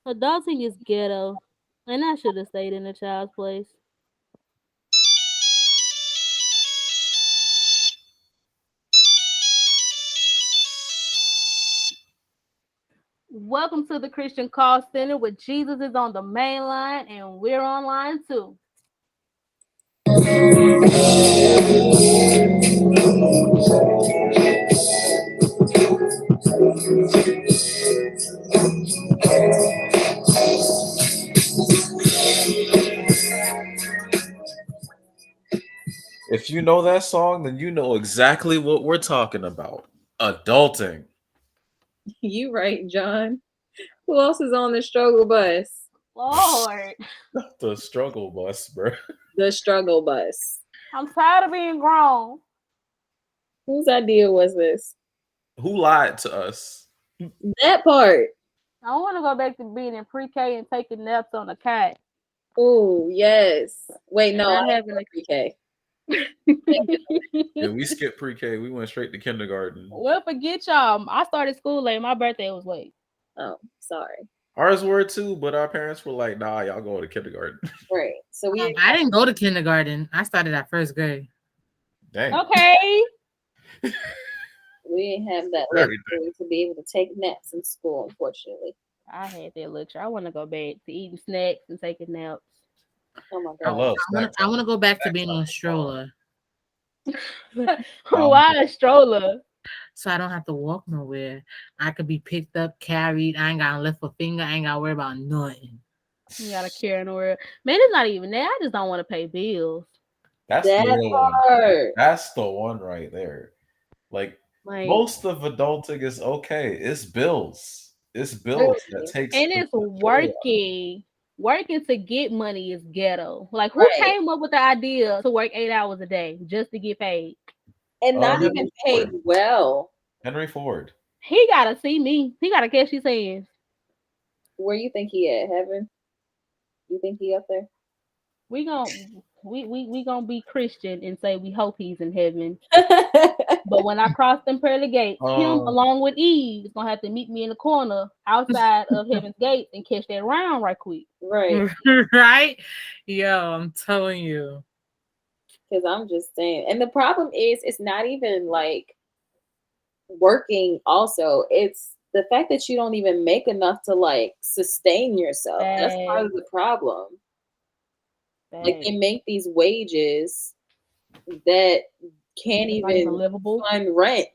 Adulting is ghetto, and I should have stayed in a child's place. Welcome to the Christian Call Center, where Jesus is on the main line and we're on line too. If you know that song, then you know exactly what we're talking about. Adulting. You right, John. Who else is on the struggle bus? Lord, The struggle bus, bro. The struggle bus. I'm tired of being grown. Whose idea was this? Who lied to us? That part. I want to go back to being in pre-K and taking naps on a cot. Oh, yes. Wait, And no, not I have having a pre-K. Yeah, we skipped pre-K. We went straight to kindergarten. Well, forget y'all. I started school late. My birthday was late. Oh, sorry. Ours were too, but our parents were like, "Nah, y'all go to kindergarten." Right. So we I didn't go to kindergarten. I started at first grade. Dang. Okay. we didn't have that Very luxury to be able to take naps in school, unfortunately. I had that luxury. I want to go back to eating snacks and taking naps. Oh my I god. love I snack want to time. go back to Snack being time on a was fun. stroller, Why a stroller? so I don't have to walk nowhere. I could be picked up, carried. I ain't gotta lift a finger. I ain't gotta worry about nothing. You gotta carry nowhere. Man, it's not even that. I just don't want to pay bills. That's the That real one. part. That's the one right there. Like Like, most of adulting is okay. It's bills. It's bills that Really. takes and the it's joy out. working. Working to get money is ghetto. Like, who Right. came up with the idea to work 8 hours a day just to get paid? And not even Henry paid Ford. well. Henry Ford. He gotta see me. He gotta catch his hands. Where you think he at? Heaven? You think he up there? We gon' we gonna be Christian and say we hope he's in heaven. But when I cross them pearly gates, him Um, along with Eve is gonna have to meet me in the corner outside of heaven's gates and catch that round right quick. Right. Right? Yo, I'm telling you. Because I'm just saying. And the problem is, it's not even like working, also. It's the fact that you don't even make enough to like sustain yourself. That's part Bad, of the problem. Like, bad. they make these wages that can't It's not even even livable. fund rent.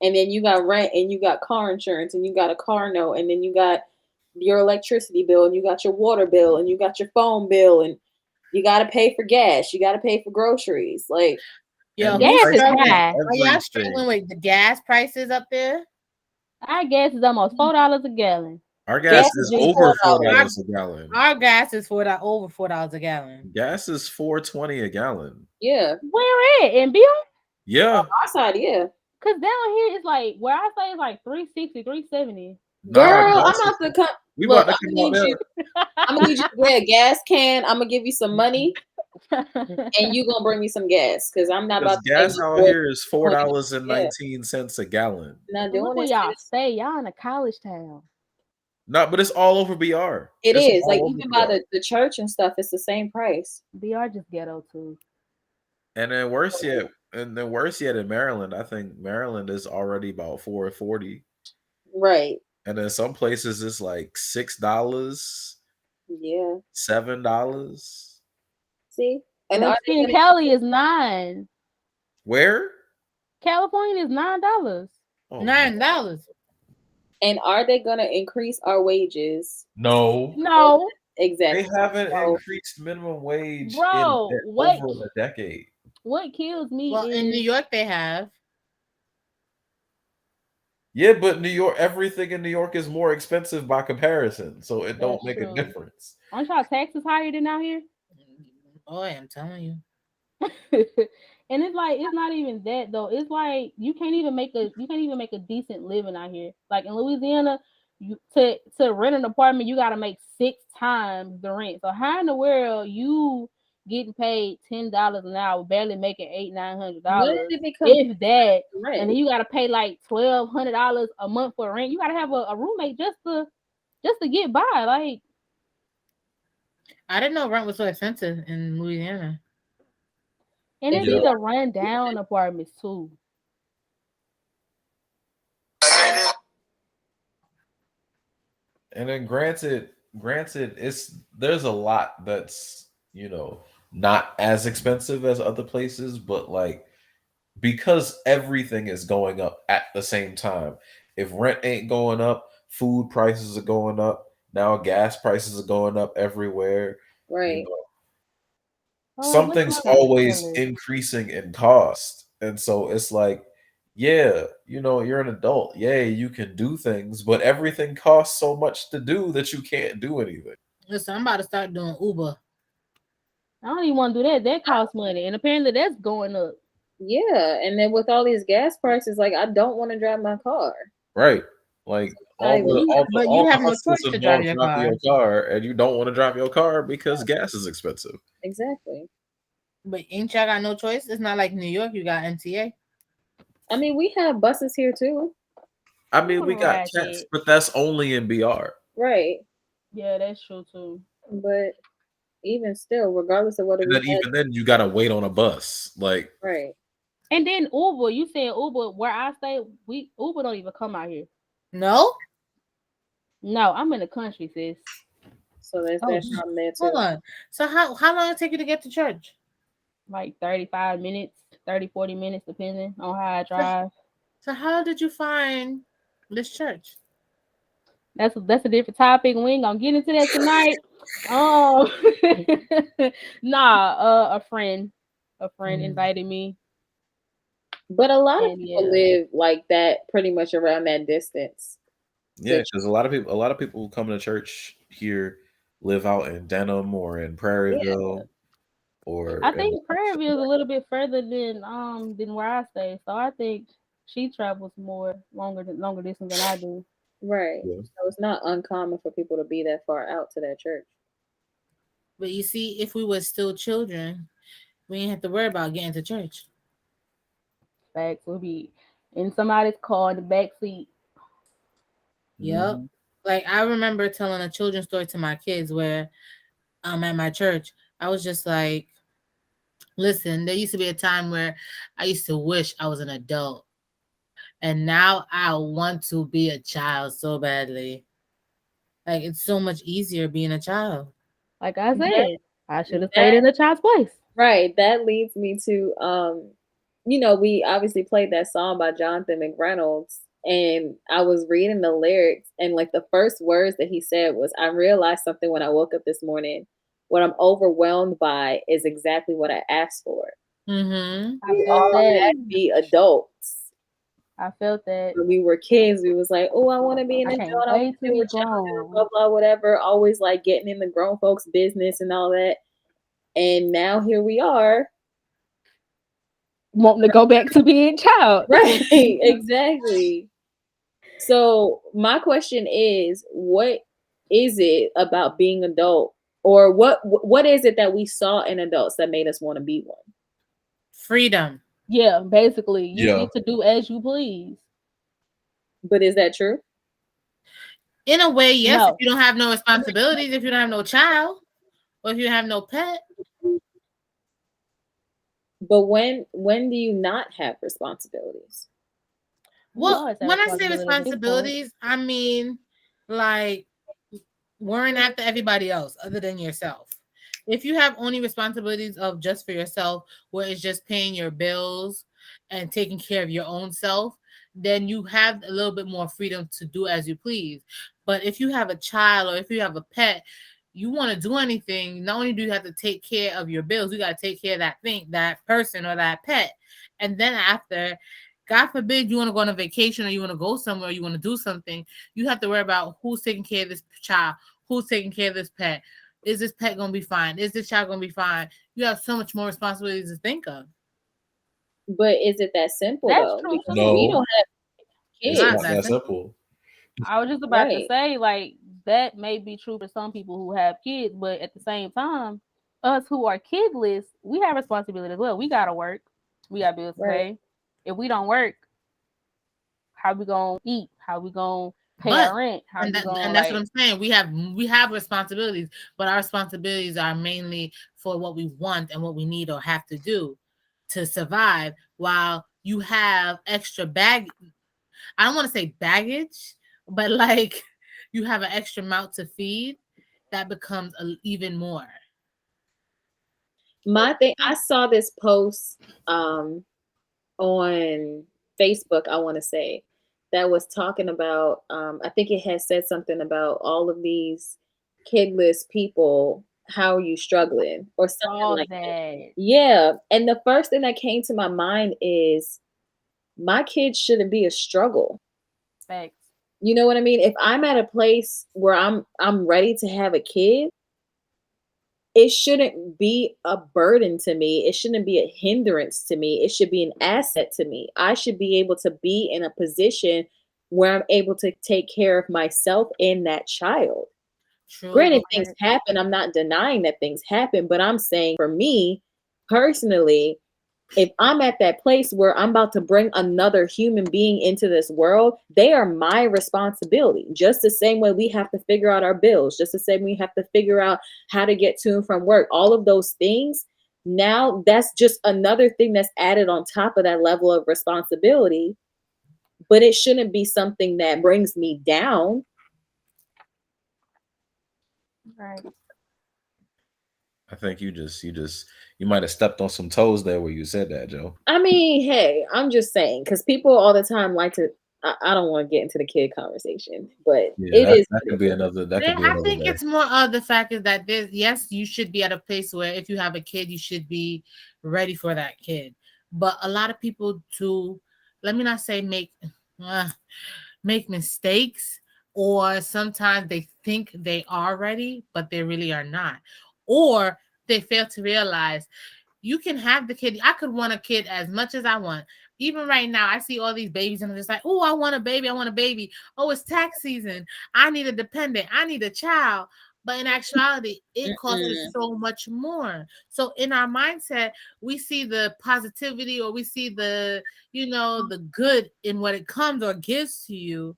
And then you got rent and you got car insurance and you got a car note and then you got your electricity bill and you got your water bill and you got your phone bill and you got to pay for gas. You got to pay for groceries. Like, Yo, and the who's Gas is prices struggling? of high. Are y'all everything. struggling with the gas prices up there? Our gas is almost $4 a gallon. Our gas gas is is just over four $4. Our, dollars a gallon. our gas is over $4 a gallon. Gas is 4.20 a gallon. Yeah. Where at? In Bill? Yeah. Our side, yeah. Cause down here it's like where I say it's like 360, 370. Nah, Girl, I'm gas is, about to come. we Look, about to come out there. I'm gonna need you to get a gas can. I'm gonna give you some money, and you gonna bring me some gas because I'm not Because about to pay gas no out more here is than $4 and yeah. 19 cents a gallon. Not Look doing where this. y'all stay. Y'all in a college town. No, but it's all over BR. It It's is like all over even by BR. the church and stuff, it's the same price. BR just ghetto too. And then worse yet in Maryland, I think Maryland is already about 4.40. Right. And then some places it's like $6, Yeah. $7. See, and are they Lexington gonna Kelly is 9. Where? California is $9. Oh no. $9. and are they gonna increase our wages? No. No, They Exactly. haven't So, increased minimum wage in bro. over a decade. What kills Well, me in New is York they have. Yeah, but New York, everything in New York is more expensive by comparison, so it don't that's make a true. difference. Aren't y'all taxes higher than out here? Boy, I'm telling you. And it's like it's not even that though. It's like you can't even make a decent living out here. Like in Louisiana, to rent an apartment, you got to make 6 times the rent. So how in the world you getting paid $10 an hour, barely making when $800-900, did it become if that, and rent? then you got to pay like $1,200 a month for rent. You got to have a roommate just just to get by. Like, I didn't know rent was so expensive in Louisiana. and Is it it? be the run down apartments too. And then granted, it's there's a lot that's not as expensive as other places, but like because everything is going up at the same time. If rent ain't going up, food prices are going up. Now gas prices are going up everywhere. You Right. know, Oh, what's something's my always feeling? increasing in cost. And so it's like, yeah, you're an adult. Yeah, you can do things, but everything costs so much to do that you can't do anything. Listen, I'm about to start doing Uber. I don't even want to do that. That costs money, and apparently that's going up. Yeah, and then with all these gas prices, like I don't want to drive my car. Right. Like I But all you the have no hustles choice to drive involve your driving car. your car, and you don't want to drive your car because gas is expensive. exactly. But ain't y'all got no choice? It's not like New York, you got MTA. I mean, we have buses here too. I I mean, want we to got ride cats, that. but that's only in BR. Right. Yeah, that's true too. But even still, regardless of whether And we then had even then, you gotta wait on a bus. Like, right. And then Uber, you said Uber where I stay, we Uber don't even come out here. No? No, I'm in the country, sis. So there's Oh, that problem there hold too. on. So how long it take you to get to church? Like 35 minutes, 30, 40 minutes, depending on how I So, drive. so how did you find this church? That's a different topic. We ain't gonna get into that tonight. Um, nah, a friend Mm. invited me, But a lot of and people yeah, live like that, pretty much around that distance. yeah, The because a lot of people who come to church here live out in Denham or in yeah, Prairieville or I in the think country. Prairieville is a little bit further than where I stay. So I think she travels more longer distance than I do. right. Yeah. So it's not uncommon for people to be that far out to that church. But you see, if we were still children, we didn't have to worry about getting to church. Facts will be in somebody's car in the back seat. Yep. Hmm. Like I remember telling a children's story to my kids where I'm at my church. I was just like, listen, there used to be a time where I used to wish I was an adult. And now I want to be a child so badly. Like it's so much easier being a child. Like I That said, I should have stayed that in the child's place. right. That leads me to we obviously played that song by Jonathan McReynolds, and I was reading the lyrics, and like the first words that he said was, "I realized something when I woke up this morning. What I'm overwhelmed by is exactly what I asked for. Mm-hmm. I We felt all that. had to be adults. I felt that. When we were kids, we was like, oh, I want to be an I adult. can't I want wait to to be be with child, blah grown. blah whatever. Always like getting in the grown folks' business and all that. And now here we are. Wanting to go back to being child. Right, exactly. So my question is, what is it about being adult, or what is it that we saw in adults that made us want to be one? Freedom. Yeah, basically, you Yeah. get to do as you please. But is that true? In a way, yes, if No, you don't have no responsibilities, if you don't have no child, or if you have no pet. But when do you not have responsibilities? we Well, always have when I say responsibility at this point. responsibilities, I mean like worrying after everybody else other than yourself. If you have only responsibilities of just for yourself, where it's just paying your bills and taking care of your own self, then you have a little bit more freedom to do as you please. But if you have a child or if you have a pet, you want to do anything, not only do you have to take care of your bills, you got to take care of that thing, that person, or that pet. And then after, God forbid, you want to go on a vacation or you want to go somewhere, you want to do something, you have to worry about who's taking care of this child, who's taking care of this pet. Is this pet gonna be fine? Is this child gonna be fine? You have so much more responsibilities to think of. But is it that simple That's though? true Because we No, don't have It's it's not kids, not that that simple. simple. I was just about to right? say, like, that may be true for some people who have kids, but at the same time, us who are kidless, we have responsibility as well. We gotta work. We got bills to Right. pay. If we don't work, how we gonna eat? How we gonna pay But our rent. How you and gonna that's what like? I'm saying. We have responsibilities, but our responsibilities are mainly for what we want and what we need or have to do to survive. While you have extra bag, I don't want to say baggage, but like you have an extra mouth to feed, that becomes even more. My thing, I saw this post on Facebook, I want to say, that was talking about, I think it had said something about all of these kidless people. How are you struggling? Or something All like that. that. Yeah. And the first thing that came to my mind is my kids shouldn't be a struggle. Facts. You know what I mean? If I'm at a place where I'm ready to have a kid, it shouldn't be a burden to me. It shouldn't be a hindrance to me. It should be an asset to me. I should be able to be in a position where I'm able to take care of myself and that child. True, Granted, things because happen. I'm not denying that things happen, but I'm saying for me personally, if I'm at that place where I'm about to bring another human being into this world, they are my responsibility. Just the same way we have to figure out our bills, just the same way we have to figure out how to get to and from work, all of those things. Now that's just another thing that's added on top of that level of responsibility, but it shouldn't be something that brings me down. Right. I think you might have stepped on some toes there where you said that, Joe. I mean, hey, I'm just saying, because people all the time like to, I don't want to get into the kid conversation, but Yeah, it that, is that what could it be is. another that yeah, could be I another think day. it's more of the fact is that there's yes, you should be at a place where if you have a kid, you should be ready for that kid. But a lot of people do, let me not say uh, make mistakes, or sometimes they think they are ready, but they really are not, or they fail to realize you can have the kid. I could want a kid as much as I want. Even right now, I see all these babies and I'm just like, oh, I want a baby. I want a baby. Oh, it's tax season. I need a dependent. I need a child. But in actuality, it costs us Mm-mm. so much more. So in our mindset, we see the positivity or we see the good in what it comes or gives to you.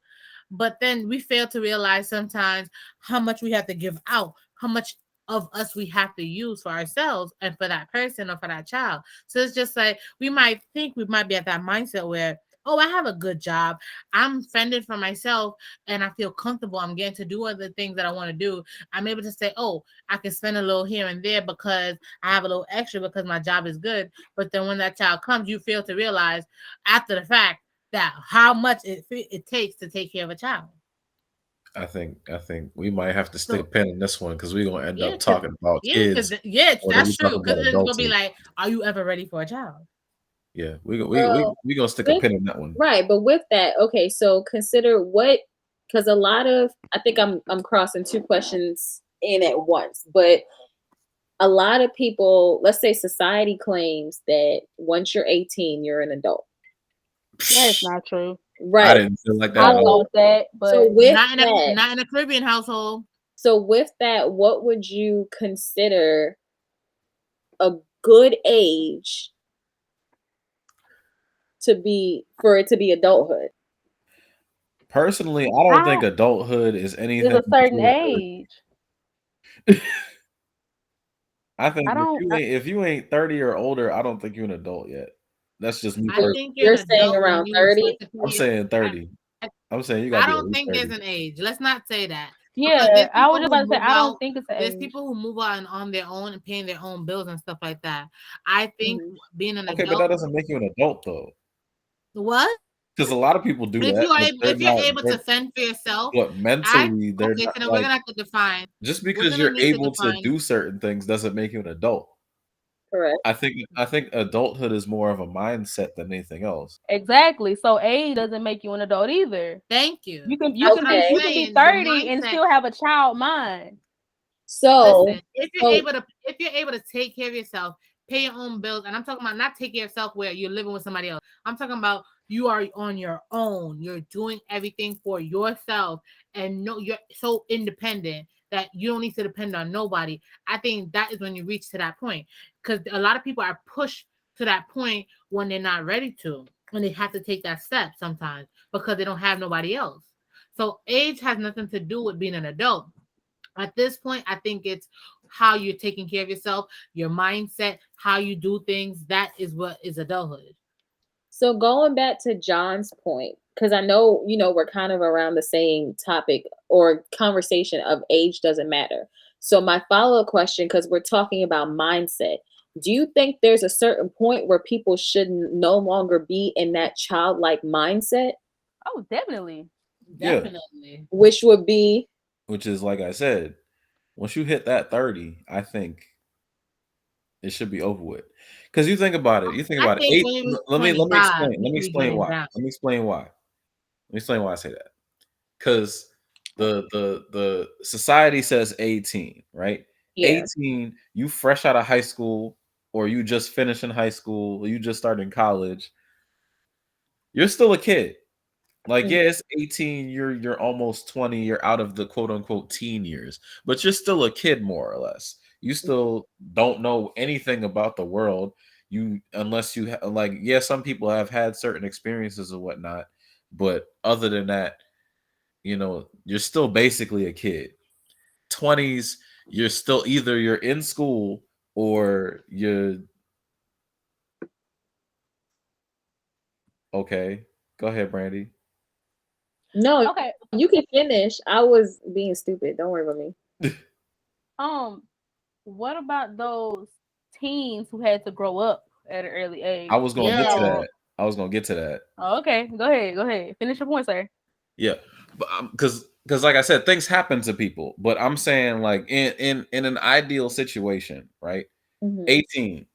But then we fail to realize sometimes how much we have to give out, how much of us we have to use for ourselves and for that person or for that child. So it's just like we might think we might be at that mindset where, oh, I have a good job. I'm fended for myself and I feel comfortable. I'm getting to do other things that I want to do. I'm able to say, oh, I can spend a little here and there because I have a little extra because my job is good. But then when that child comes, you fail to realize after the fact that how much it takes to take care of a child. I think we might have to stick a So pin in this one because we're gonna end yeah, up talking about because kids more than we that's talk true. Because about it's gonna be adulthood. like, are you ever ready for a child? Yeah, we Well, gonna stick a with pin in that one. right, but with that, okay, so consider what, because a lot of, I think I'm crossing two questions in at once, but a lot of people, let's say society claims that once you're 18, you're an adult. That is not true. I Right. didn't feel like that I at all. So thought that, so but with that, Not in a Caribbean household. what would you consider a good age to be for it to be adulthood? Personally, I don't think I adulthood is is anything a certain before 30. age. I think I don't. if you ain't 30 or older, I don't think you're an adult yet. That's just me I So personally. think you're you're an saying adult when around you start 30? to I'm pay. saying I, 30. I'm saying you gotta I be at don't least think there's 30. an age. Let's not say that because Yeah, I was just about to say I don't think it's an There's age. people who move out and on their own and paying their own bills and stuff like that. I think Mhm. being an Okay, but that adult. doesn't make you an adult though. What? Because a lot of people do If that, you are but able, they're if you're not able to they're fend for yourself, but I mentally they're okay. not So then we're like gonna have to define. just We're because gonna you're need to able to define. do certain things doesn't make you an adult. Correct. I think adulthood is more of a mindset than anything else. Exactly. So age doesn't make you an adult either. Thank you. You can you That's can what I'm be you Okay. can be saying. The 30 and mindset. still have a child mind. So Listen, if you're so able to take care of yourself, pay your own bills, and I'm talking about not take care of yourself where you're living with somebody else. I'm talking about you are on your own. You're doing everything for yourself, and no, you're so independent that you don't need to depend on nobody. I think that is when you reach to that point, because a lot of people are pushed to that point when they're not ready to, when they have to take that step sometimes because they don't have nobody else. So age has nothing to do with being an adult. At this point, I think it's how you're taking care of yourself, your mindset, how you do things. That is what is adulthood. So going back to John's point, because I know, we're kind of around the same topic or conversation of age doesn't matter. So my follow-up question, because we're talking about mindset, do you think there's a certain point where people should no longer be in that childlike mindset, Oh, definitely. Yeah, Definitely. which would be, which is like I said, once you hit that 30, I think it should be over with. Because you think about it, I think Eight. when it was Let me 25, explain. you Let me should be explain getting why. down. Let me explain why. Let me explain why I say that. Because the society says 18, right? yeah. 18, you fresh out of high school, or you just finishing high school, or you just starting college, you're still a kid. Like, Mhm. yeah, it's 18, you're almost 20, you're out of the quote unquote teen years, but you're still a kid more or less. You still don't know anything about the world. You unless you like, yeah, some people have had certain experiences or whatnot, but other than that, you're still basically a kid. 20s, you're still either you're in school or you're okay. Go ahead, Brandy. No, Okay. you can finish. I was being stupid. Don't worry about me. Um, what about those teens who had to grow up at an early I age? was gonna get to Yeah. So, that. I was gonna get to that. oh, okay, go ahead, go ahead. Finish your point, sir. Yeah, but because like I said, things happen to people. But I'm saying like in an ideal situation, right? Hmm. 18,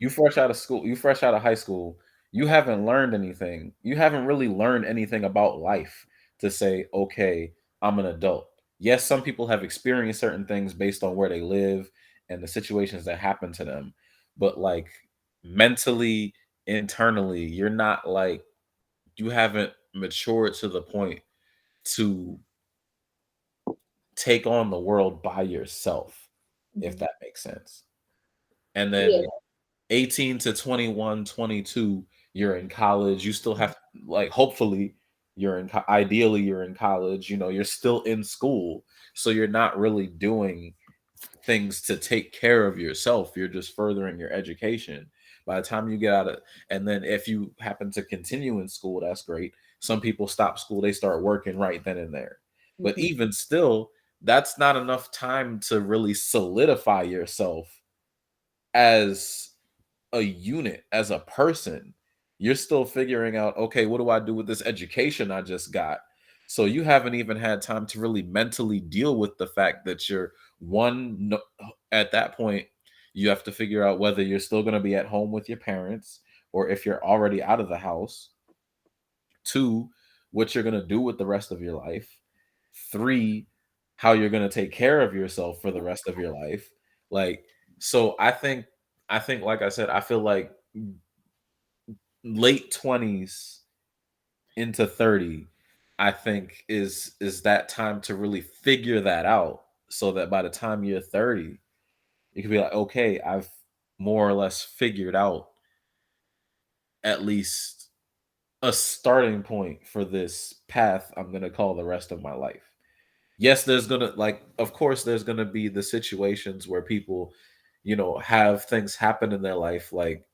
you fresh out of school, you fresh out of high school, you haven't learned anything. You haven't really learned anything about life to say, okay, I'm an adult. Yes, some people have experienced certain things based on where they live and the situations that happen to them, but like mentally, internally, you're not like you haven't matured to the point to take on the world by yourself, if Hmm. that makes sense. And then Yeah. 18 to 21, 22, you're in college. You still have, like, hopefully, ideally, you're in college. You're still in school. So you're not really doing things to take care of yourself. You're just furthering your education. By the time you get out of, and then if you happen to continue in school, that's great. Some people stop school, they start working right then and there. But Hmm. even still, that's not enough time to really solidify yourself as a unit, as a person. You're still figuring out, okay, what do I do with this education I just got? So you haven't even had time to really mentally deal with the fact that you're one no, at that point. You have to figure out whether you're still going to be at home with your parents or if you're already out of the house. Two, what you're going to do with the rest of your life. Three, how you're going to take care of yourself for the rest of your life. Like, so I think like I said, I feel like late 20s into 30, I think is that time to really figure that out, so that by the time you're 30, you can be like, okay, I've more or less figured out at least a starting point for this path I'm going to call the rest of my life. Yes, there's going to, like, of course there's going to be the situations where people, have things happen in their life. Like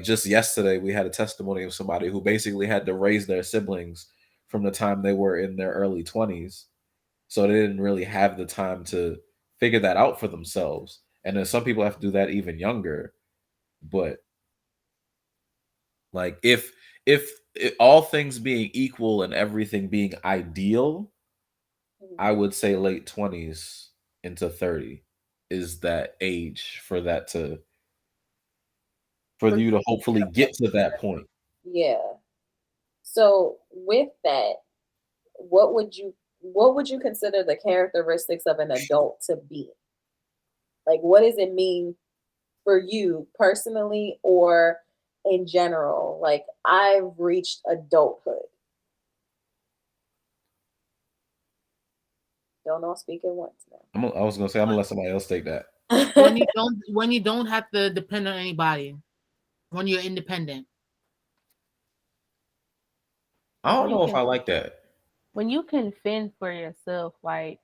just yesterday we had a testimony of somebody who basically had to raise their siblings from the time they were in their early 20s, so they didn't really have the time to figure that out for themselves. And then some people have to do that even younger. But like, if all things being equal and everything being ideal, I Hmm. would say late 20s into 30 is that age for that to for For you to hopefully get to that point. Yeah. So with that, what would you consider the characteristics of an adult to be? Like, what does it mean for you personally or in general? Like, I've reached adulthood. Don't all speak at once I was gonna say I'm gonna let somebody else take that. now. When you don't have to depend on anybody, when you're independent. I don't When you know if can I like that. when you can fend for yourself, like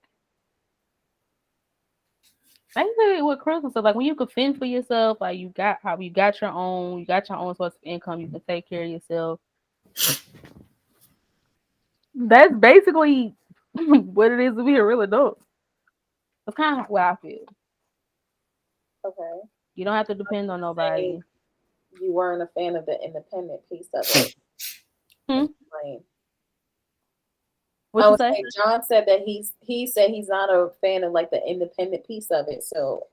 basically with Christmas stuff, like when you can fend for yourself, like you got your own source of income, you can take care of yourself. That's basically what it is to be a real adult. That's kind of what I feel. Okay. You don't have to depend on nobody. Saying you weren't a fan of the independent piece of it. Hmm? Explain. What I you was say? saying John said that he said he's not a fan of like the independent piece of it. So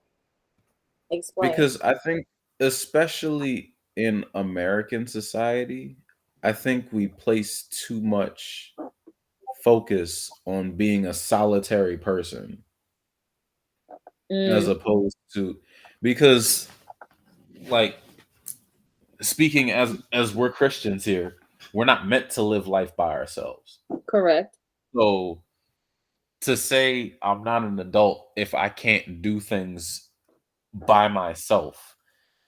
explain. Because I think, especially in American society, I think we place too much focus on being a solitary person as Mm, opposed to, because, like, speaking as we're Christians here, we're not meant to live life by ourselves. correct. So to say I'm not an adult if I can't do things by myself,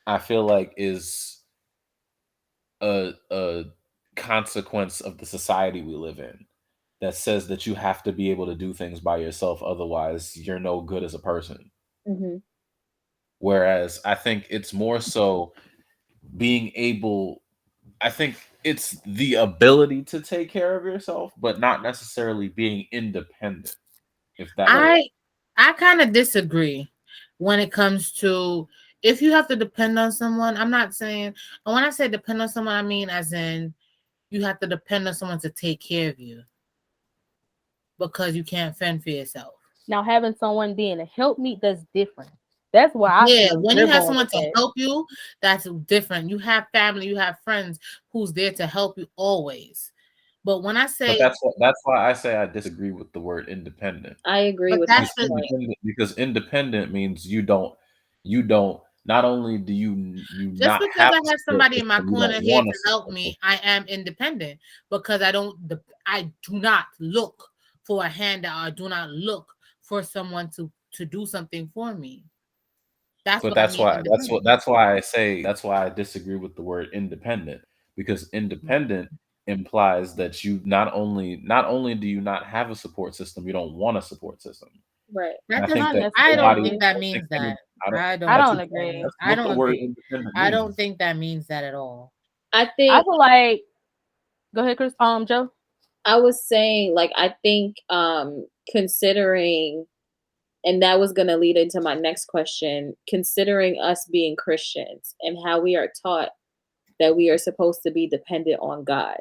I feel like is a consequence of the society we live in that says that you have to be able to do things by yourself, otherwise you're no good as a person. Hmm. Whereas I think it's more so being able, I think it's the ability to take care of yourself, but not necessarily being independent, if that makes I I kind of disagree when it comes to if you have to depend on someone. I'm not saying, and when I say depend on someone, I mean as in you have to depend on someone to take care of you because you can't fend for yourself. Now having someone being a helpmeet, that's different. That's where I Yeah, feel when you're you have going someone with to that. help you, that's different. You have family, you have friends who's there to help you always. But when I but say, that's why I say I disagree with the word independent. I agree but with that's that Because the point. independent means you don't not only do you just not because have I a have support somebody in my system, you corner don't here want a to help support me, system. I am independent because I do not look for a handout. I do not look for someone to do something for me. That's But what I mean independent. that's why I disagree with the word independent, because independent implies that you not only do you not have a support system, you don't want a support system. Right. And That I think Not doesn't. that I don't nobody, think necessarily. that I don't think means any, that. I don't. I I don't That's don't think that agree. means. that's I what the don't word agree. independent I don't means. think that means that at all. I I think feel like go ahead, Chris. Joe. I was saying like I think considering, and that was going to lead into my next question, considering us being Christians and how we are taught that we are supposed to be dependent on God.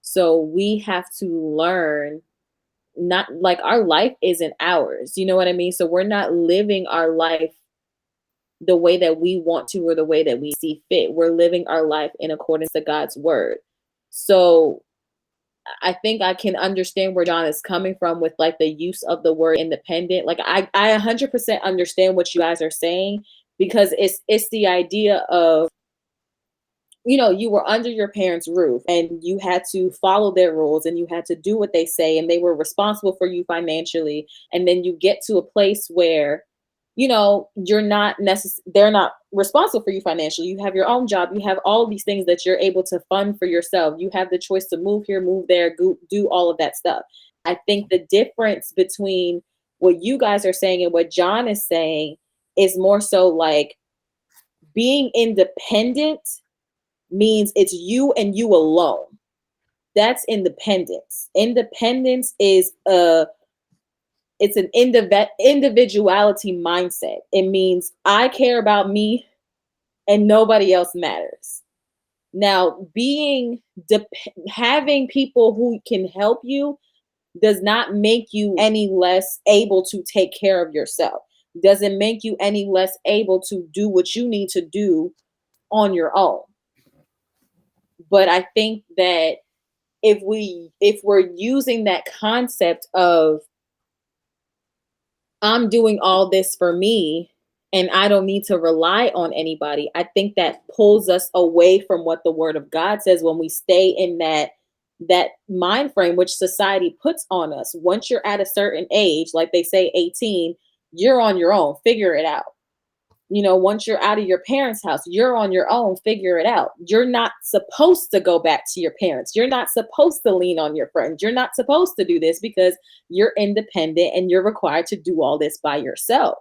So we have to learn, not like our life isn't ours. You know what I mean? So we're not living our life the way that we want to or the way that we see fit. We're living our life in accordance to God's word. So I think I can understand where John is coming from with like the use of the word independent. Like I 100% understand what you guys are saying, because it's the idea of, you know, you were under your parents' roof and you had to follow their rules and you had to do what they say and they were responsible for you financially. And then you get to a place where, you know, they're not responsible for you financially. You have your own job. You have all of these things that you're able to fund for yourself. You have the choice to move here, move there, do all of that stuff. I think the difference between what you guys are saying and what John is saying is more so like being independent means it's you and you alone. That's independence. Independence is it's an individuality mindset. It means I care about me and nobody else matters. Now, having people who can help you does not make you any less able to take care of yourself. Doesn't make you any less able to do what you need to do on your own. But I think that if we're using that concept of I'm doing all this for me and I don't need to rely on anybody, I think that pulls us away from what the word of God says when we stay in that mind frame which society puts on us. Once you're at a certain age, like they say 18, you're on your own, figure it out. once you're out of your parents' house, you're on your own, figure it out. You're not supposed to go back to your parents. You're not supposed to lean on your friends. You're not supposed to do this because you're independent and you're required to do all this by yourself.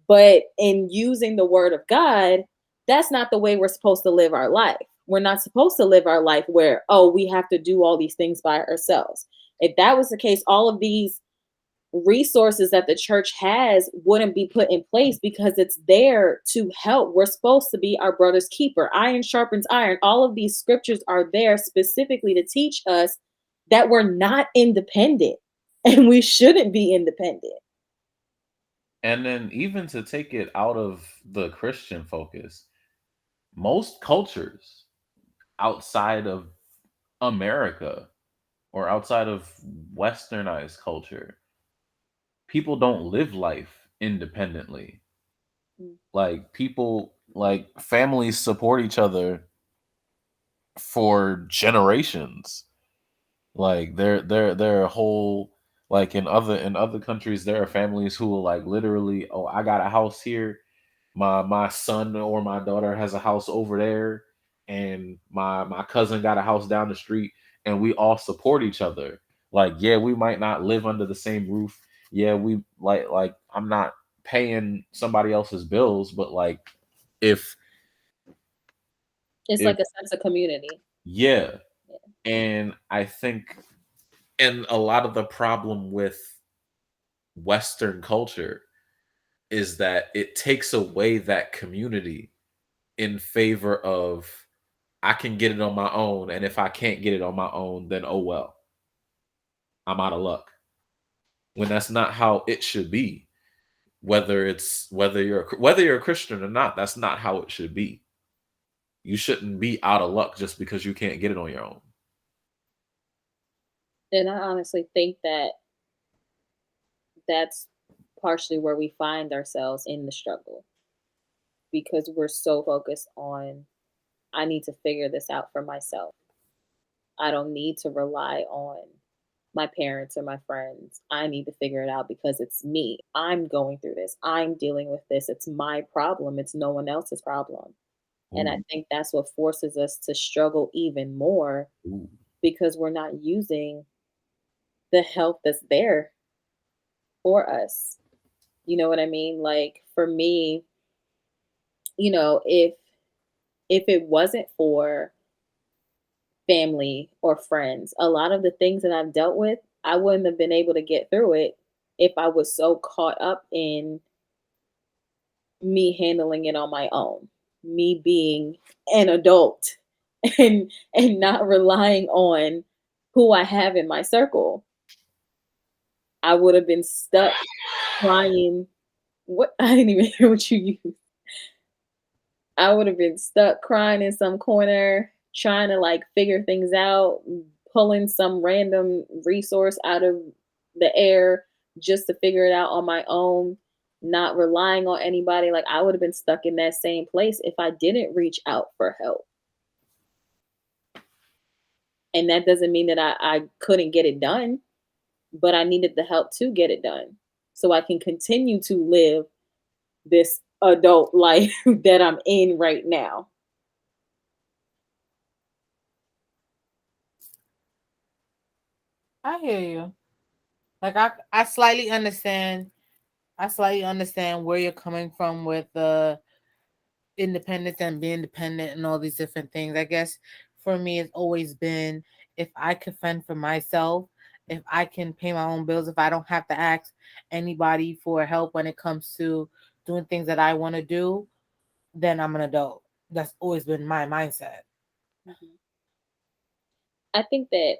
But in using the word of God, that's not the way we're supposed to live our life. We're not supposed to live our life where, oh, we have to do all these things by ourselves. If that was the case, all of these resources that the church has wouldn't be put in place because it's there to help. We're supposed to be our brother's keeper. Iron sharpens iron. All of these scriptures are there specifically to teach us that we're not independent and we shouldn't be independent. And then even to take it out of the Christian focus, most cultures outside of America or outside of westernized culture, people don't live life independently. Like people, like families support each other for generations. Like there are whole, like in other countries there are families who will like literally, oh, I got a house here, my son or my daughter has a house over there, and my cousin got a house down the street, and we all support each other. Like, yeah, we might not live under the same roof. Yeah, we like I'm not paying somebody else's bills, but like if It's if like a sense of community. yeah. And I think, and a lot of the problem with Western culture is that it takes away that community in favor of, I can get it on my own, and if I can't get it on my own, then oh well, I'm out of luck. When that's not how it should be. Whether you're a Christian or not, that's not how it should be. You shouldn't be out of luck just because you can't get it on your own. And I honestly think that that's partially where we find ourselves in the struggle because we're so focused on, I need to figure this out for myself. I don't need to rely on my parents or my friends. I need to figure it out because it's me. I'm going through this. I'm dealing with this. It's my problem. It's no one else's problem. And I Ooh, think that's what forces us to struggle even more ooh. because we're not using the help that's there for us. You know what I mean? Like for me, if it wasn't for family or friends, a lot of the things that I've dealt with, I wouldn't have been able to get through it if I was so caught up in me handling it on my own, me being an adult and not relying on who I have in my circle. I would have been stuck crying. What? I didn't even hear what you used. I would have been stuck crying in some corner, trying to like figure things out, pulling some random resource out of the air just to figure it out on my own, not relying on anybody. Like I would have been stuck in that same place if I didn't reach out for help. And that doesn't mean that I couldn't get it done, but I needed the help to get it done so I can continue to live this adult life that I'm in right now. I hear you. Like I slightly understand. I slightly understand where you're coming from with the independence and being dependent and all these different things. I guess for me, it's always been, if I can fend for myself, if I can pay my own bills, if I don't have to ask anybody for help when it comes to doing things that I want to do, then I'm an adult. That's always been my mindset. Mhm. I think that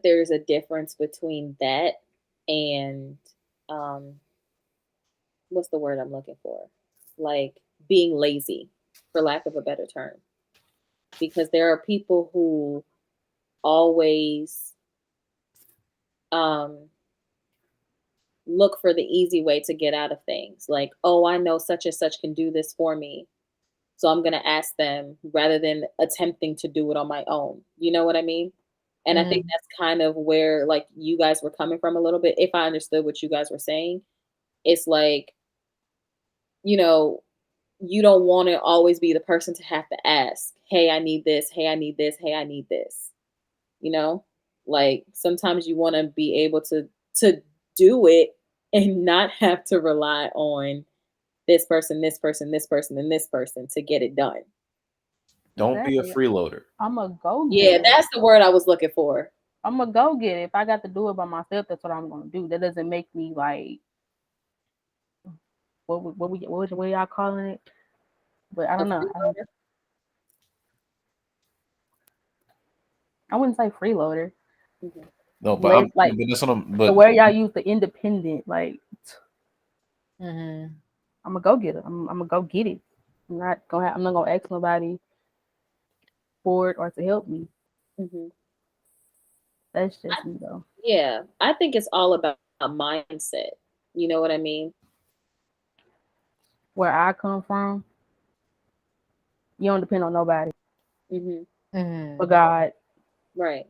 there's a difference between that and um what's the word I'm looking for? Like being lazy, for lack of a better term. Because there are people who always um look for the easy way to get out of things. Like, oh, I know such and such can do this for me. So I'm going to ask them rather than attempting to do it on my own. You know what I mean? And I think Mm. that's kind of where like you guys were coming from a little bit, if I understood what you guys were saying. it's like, you know, you don't want to always be the person to have to ask, hey, I need this, hey, I need this, hey, I need this. You know? Like sometimes you want to be able to do it and not have to rely on this person, this person, this person, and this person to get it done. Don't be a Exactly. freeloader. I'm a go Yeah, getter. that's the word I was looking for. I'm a go get it. If I got to do it by myself, that's what I'm gonna do. That doesn't make me like what y'all calling it? But I A don't know. freeloader? I wouldn't say freeloader. Mhm. No, but Less like but that's what the but word y'all use the independent. Like Mm-hmm. I'm a go getter. I'm gonna go get it. I'm not gonna ask nobody for it or to help me. Mhm. That's just me though. Yeah, I think it's all about mindset. You know what I mean? Where I come from, you don't depend on nobody Mhm. but Mm-hmm. God, Right.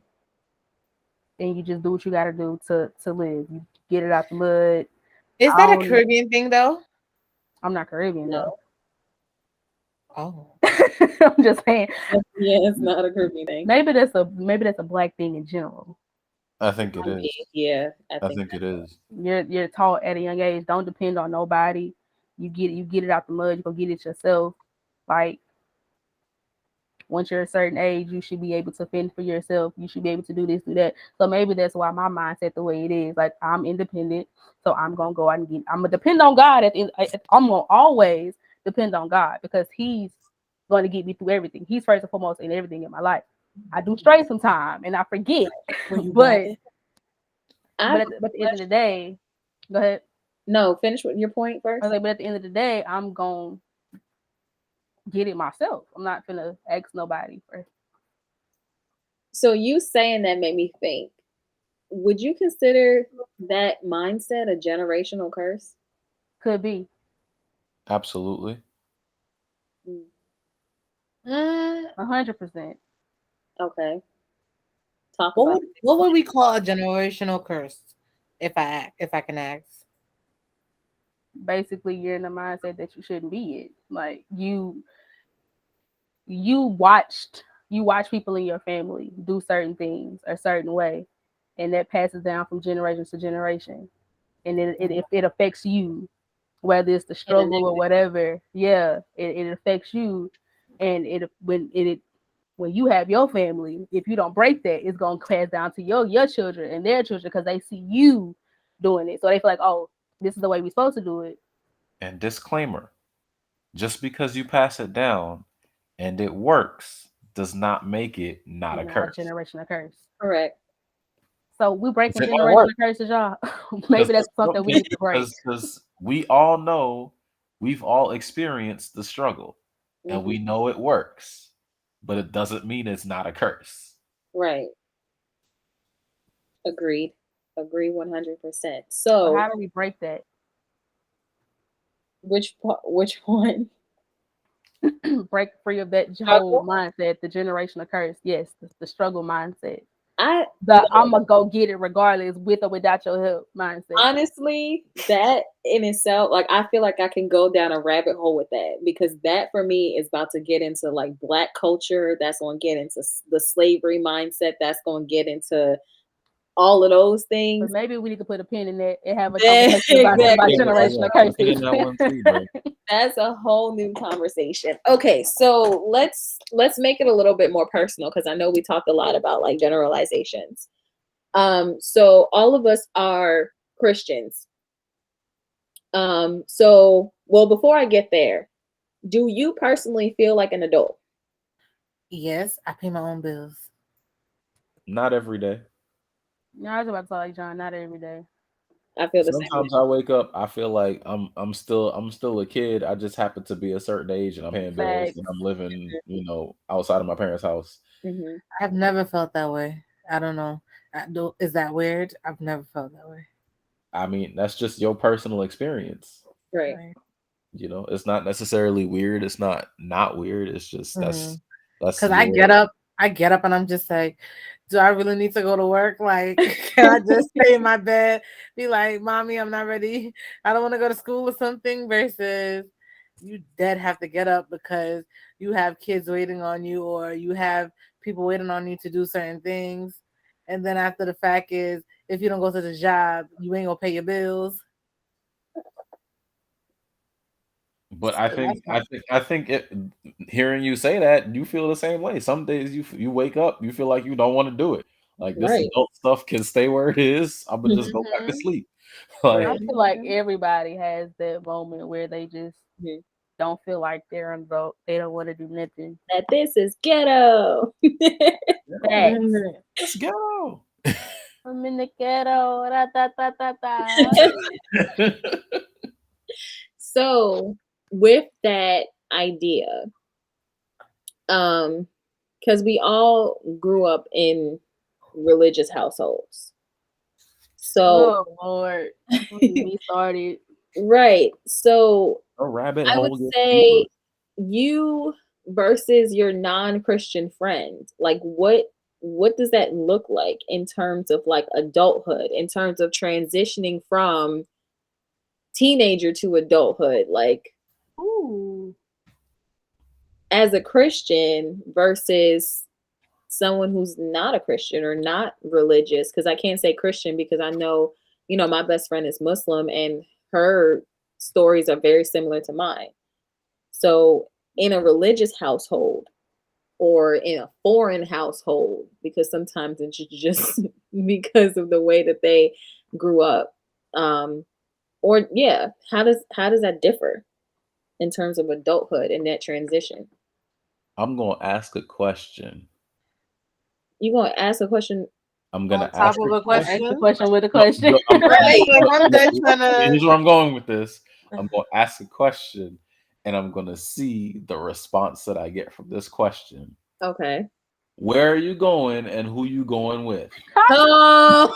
and you just do what you gotta do to live. You get it out the mud. Is I that a don't. Caribbean thing though? I'm not Caribbean though. No. Oh. I'm just saying. Yeah, it's not a Caribbean thing. Maybe that's a black thing in general. I think it I is. mean, yeah, I I think think it is. You're taught at a young age. Don't depend on nobody. You get it out the mud. You go get it yourself. Like once you're a certain age, you should be able to fend for yourself. You should be able to do this, do that. So maybe that's why my mindset the way it is. Like I'm independent, so I'm gonna go out and get. I'm gonna depend on God. I'm gonna always depend on God because He's going to get me through everything. He's first and foremost in everything in my life. I do stray sometime and I forget, Were you but blabbing? I at the end of the day, go ahead. no, finish with your point I was first. like, but at the end of the day, I'm gonna get it myself. I'm not gonna ask nobody for. So you saying that made me think. Would you consider that mindset a generational curse? Could be Absolutely. Mm, Mm, 100%. okay. Talk about it. what would Explain. we call a generational curse? If I can ask. Basically, you're in the mindset that you shouldn't be it. Like you watched you watch people in your family do certain things a certain way, and that passes down from generation to generation, and it affects you, whether it's the In a struggle or negative. whatever. Yeah, it affects you, and when you have your family, if you don't break that, it's gonna pass down to your children and their children because they see you doing it, so they feel like, oh, this is the way we're supposed to do it. And disclaimer, just because you pass it down and it works does not make it not a Not a curse. generational curse. Correct. So we Because breaking it might work. generational curses, y'all. Maybe that's something we need to break. Because we all know we've all experienced the struggle and Hmm. we know it works, but it doesn't mean it's not a curse. Right. Agreed. Agree 100%. So So how do we break that? which one? Break free of that whole Struggle. mindset, the generational curse. Yes, the struggle mindset. I The I'm gonna go get it regardless, with or without your help mindset. honestly, that in itself, like I feel like I can go down a rabbit hole with that because that for me is about to get into like black culture. That's going to get into the slavery mindset. That's going to get into all of those But things. maybe we need to put a pin in that and have a conversation about Exactly. generational Put it in curses. that one too, bro. That's a whole new conversation. Okay, so let's make it a little bit more personal because I know we talked a lot about like generalizations. So all of us are Christians. So well, before I get there, do you personally feel like an adult? Yes, I pay my own bills. Not every day. No, I was about to tell you, John, not every day. I feel the same Sometimes way. I wake up, I feel like I'm still a kid. I just happen to be a certain age and I'm paying bills and I'm Facts. living, outside of my parents' house. Hmm. I've never felt that way. I don't know. Is that weird? I've never felt that way. I mean, that's just your personal experience. Right. Right. It's not necessarily weird. It's not weird. It's just Mm-hmm. that's Because your I get up and I'm just like, do I really need to go to work? Like, can I just stay in my bed, be like, mommy, I'm not ready. I don't want to go to school or something, versus you dead have to get up because you have kids waiting on you or you have people waiting on you to do certain things. And then after the fact is, if you don't go to the job, you ain't gonna pay your bills. But So that's my I think it. Hearing you say that, you feel the same way. Some days you wake up, you feel like you don't want to do it. Like this Right. adult stuff can stay where it is. I'm gonna just go back to Mhm. sleep. I Like Right. feel like everybody has that moment where they just Mhm. don't feel like they're an adult. They don't want to do nothing. That this is ghetto. Facts. let's go. I'm in the ghetto. Da, da, da, da, da. So with that idea, um, because we all grew up in religious households. So Oh Lord, don't get me started. right. So A rabbit I would hole gets deeper. say you versus your non-Christian friend. Like what does that look like in terms of like adulthood, in terms of transitioning from teenager to adulthood? Like Ooh. as a Christian versus someone who's not a Christian or not religious, because I can't say Christian because I know, my best friend is Muslim and her stories are very similar to mine. So in a religious household or in a foreign household, because sometimes it's just because of the way that they grew up. Or yeah, how does that differ in terms of adulthood and that transition? I'm gonna ask a question. You gonna ask a question, I'm on gonna top ask a of a Ask the question. question. question with a No, question. Right. Like no, I'm just trying here's to where I'm going with this. I'm gonna ask a question, and I'm gonna see the response that I get from this question. okay. Where are you going, and who you going with? Oh,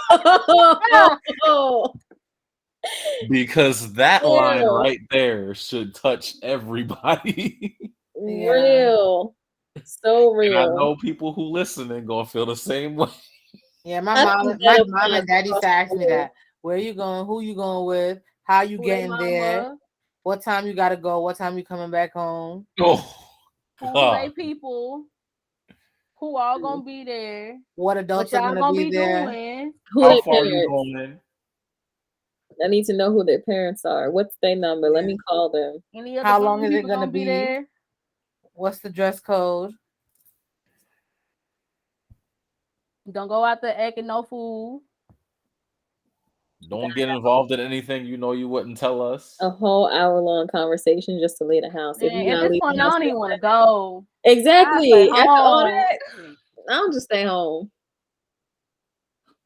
Because that line real, right there should touch everybody. yeah. real, so And I real. know people who listening gonna feel the same way. Yeah, I think my that mom applies and daddy used across to the ask me board. that. Where you going? Who you going with? How you Who they getting there? mama? What time you gotta go? What time you coming back home? Oh Who they God. people? Who all gonna be there? What What adults are y'all gonna gonna be be there? doing? Who How their far are you parents? going? I need to know who their parents are. What's their number? Let Yeah. me call them. Any other How long grown is it people gonna gonna be be? there? What's the dress code? Don't go out there acting no fool. Don't get involved in anything you know you wouldn't tell us. A whole hour-long conversation just to leave the house. If And you at gotta this leave the point, I house, don't even want to go. I stay exactly. After all home, that, I'll just stay home.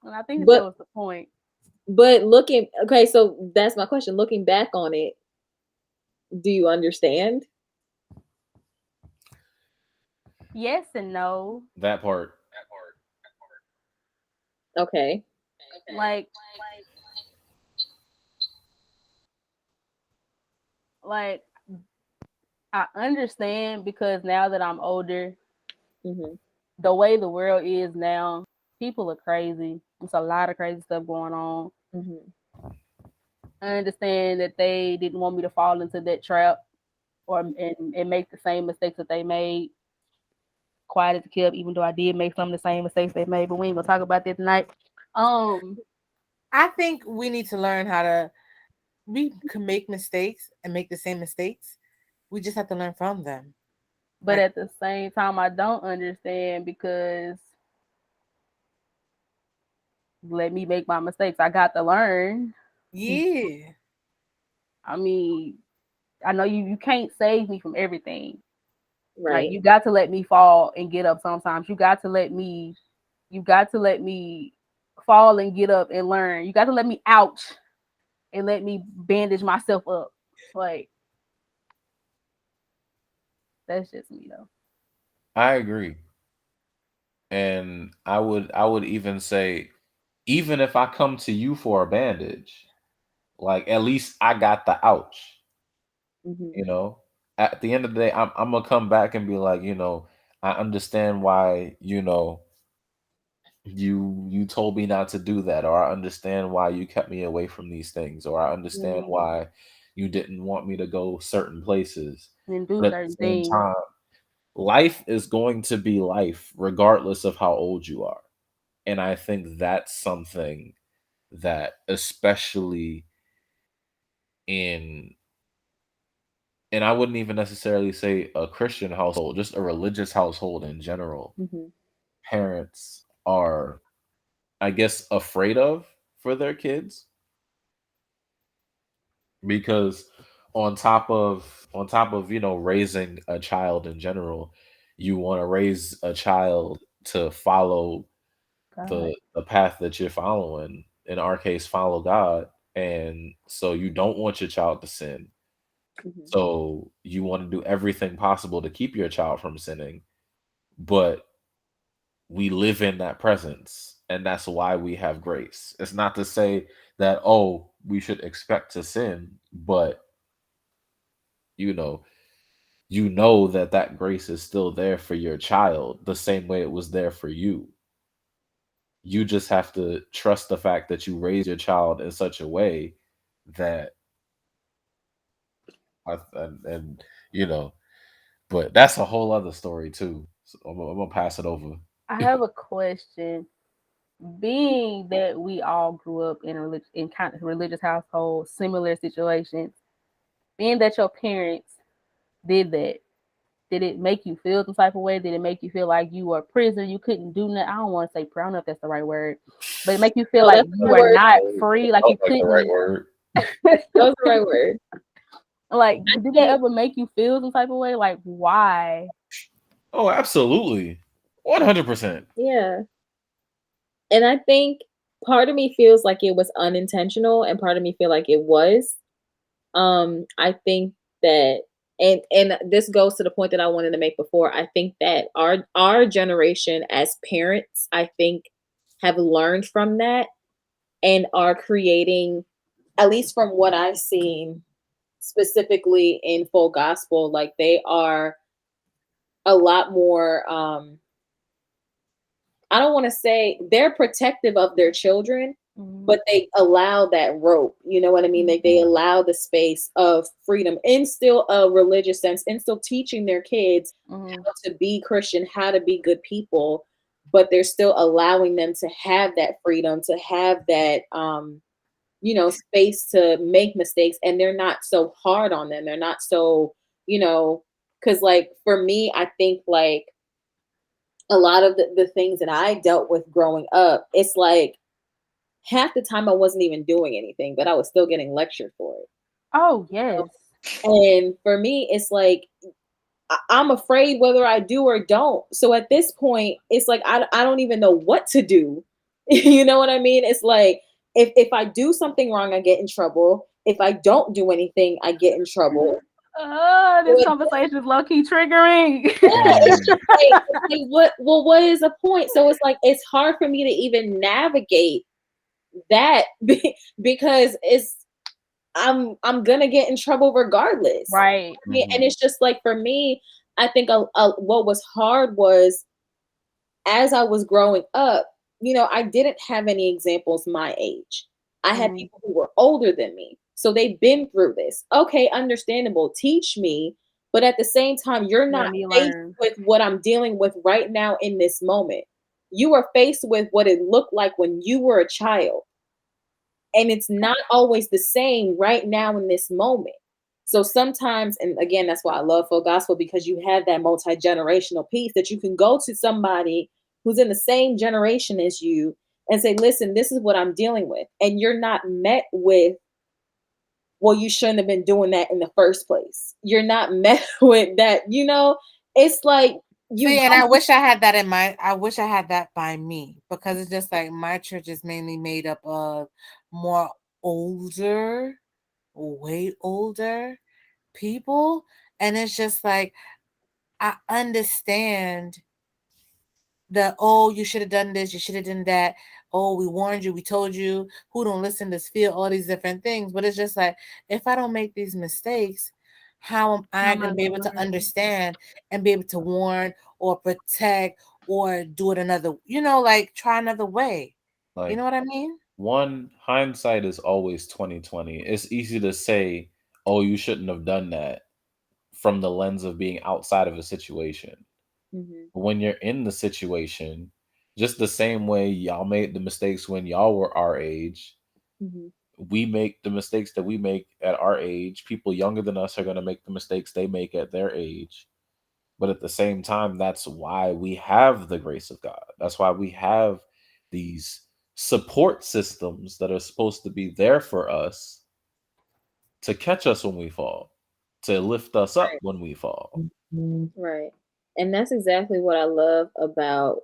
and I think that But was the point. looking, okay, so that's my question. Looking back on it, do you understand? Yes and no. That part. Okay. Like, like I understand because now that I'm older, Hmm. the way the world is now, people are crazy. There's a lot of crazy stuff going on. Hmm. I understand that they didn't want me to fall into that trap or and make the same mistakes that they made. Quiet as a kid, even though I did make some of the same mistakes they made, but we ain't gonna talk about that tonight. Um, I think we need to learn how to. We can make mistakes and make the same mistakes. We just have to learn from them. but Like, at the same time, I don't understand because let me make my mistakes. I got to learn. yeah, I mean, I know you can't save me from everything. Like Right. you got to let me fall and get up sometimes. You got to let me fall and get up and learn. You got to let me ouch and let me bandage myself up. Like that's just me though. I agree. And I would even say, even if I come to you for a bandage, like at least I got the ouch, Hmm. you know? At the end of the day, I'm gonna come back and be like, I understand why, you told me not to do that, or I understand why you kept me away from these things, or I understand Mm-hmm. why you didn't want me to go certain places. And do But at the certain same things. time, life is going to be life regardless of how old you are. And I think that's something that, especially in, and I wouldn't even necessarily say a Christian household, just a religious household in general, Mm-hmm. parents are, I guess, afraid of for their kids, because on top of raising a child in general, you want to raise a child to follow God. the path that you're following, in our case follow God. And so you don't want your child to sin, Mm-hmm. so you want to do everything possible to keep your child from sinning. But we live in that presence, and that's why we have grace. It's not to say that, oh, we should expect to sin, but you know that that grace is still there for your child the same way it was there for you. You just have to trust the fact that you raise your child in such a way that and but that's a whole other story too. So I'm gonna pass it over. I have a question. Being that we all grew up in in kind of religious households, similar situations, being that your parents did that, did it make you feel some type of way? Did it make you feel like you were a prisoner? You couldn't do nothing. I don't want to say, I don't know if that's the right word, but it make you feel No, like that's the you right were word. not That free, like you felt like the right couldn't. word. That was the right word. Like, I did that think, ever make you feel some type of way? Like, why? Oh, absolutely, 100%. yeah. And I think part of me feels like it was unintentional and part of me feel like it was. I think that and this goes to the point that I wanted to make before. I think that our generation as parents, I think, have learned from that and are creating, at least from what I've seen specifically in full gospel, like they are a lot more I don't want to say they're protective of their children, Mm-hmm. but they allow that rope. You know what I mean? They allow the space of freedom in still a religious sense, and still teaching their kids Mm-hmm. how to be Christian, how to be good people, but they're still allowing them to have that freedom, to have that space to make mistakes, and they're not so hard on them. They're not so, because like for me, I think like a lot of the things that I dealt with growing up, it's like half the time I wasn't even doing anything, but I was still getting lectured for it. Oh yes. And for me, it's like I'm afraid whether I do or don't. So at this point, it's like I don't even know what to do. You know what I mean? It's like if I do something wrong, I get in trouble. If I don't do anything, I get in trouble. This conversation is low key triggering. Yeah, it's Mm. just like what well, what is the point? So it's like it's hard for me to even navigate that because I'm gonna get in trouble regardless. Right. And it's just like for me, I think what was hard was as I was growing up, I didn't have any examples my age. I had Mm-hmm. people who were older than me. So they've been through this. Okay, understandable. Teach me. But at the same time, you're Let not me faced learn. with what I'm dealing with right now in this moment. You are faced with what it looked like when you were a child. And it's not always the same right now in this moment. So sometimes, and again, that's why I love full gospel, because you have that multi-generational piece that you can go to somebody who's in the same generation as you and say, listen, this is what I'm dealing with. And you're not met with, well, you shouldn't have been doing that in the first place. You're not met with that, it's like you See, and go, I wish I had that by me, because it's just like my church is mainly made up of more older, way older people. And it's just like, I understand the, oh, you should have done this, you should have done that, oh, we warned you, we told you, who don't listen to feel all these different things. But it's just like, if I don't make these mistakes, how am How I am going I to be gonna able to learn? understand and be able to warn or protect or do it another, like try another way. You Like know what I mean? one, hindsight is always 2020. It's easy to say, "Oh, you shouldn't have done that," from the lens of being outside of a situation. Mhm. But when you're in the situation, just the same way y'all made the mistakes when y'all were our age, Mhm. we make the mistakes that we make at our age. People younger than us are going to make the mistakes they make at their age. But at the same time, that's why we have the grace of God. That's why we have these support systems that are supposed to be there for us to catch us when we fall, to lift us up Right. when we fall. Right. And that's exactly what I love about,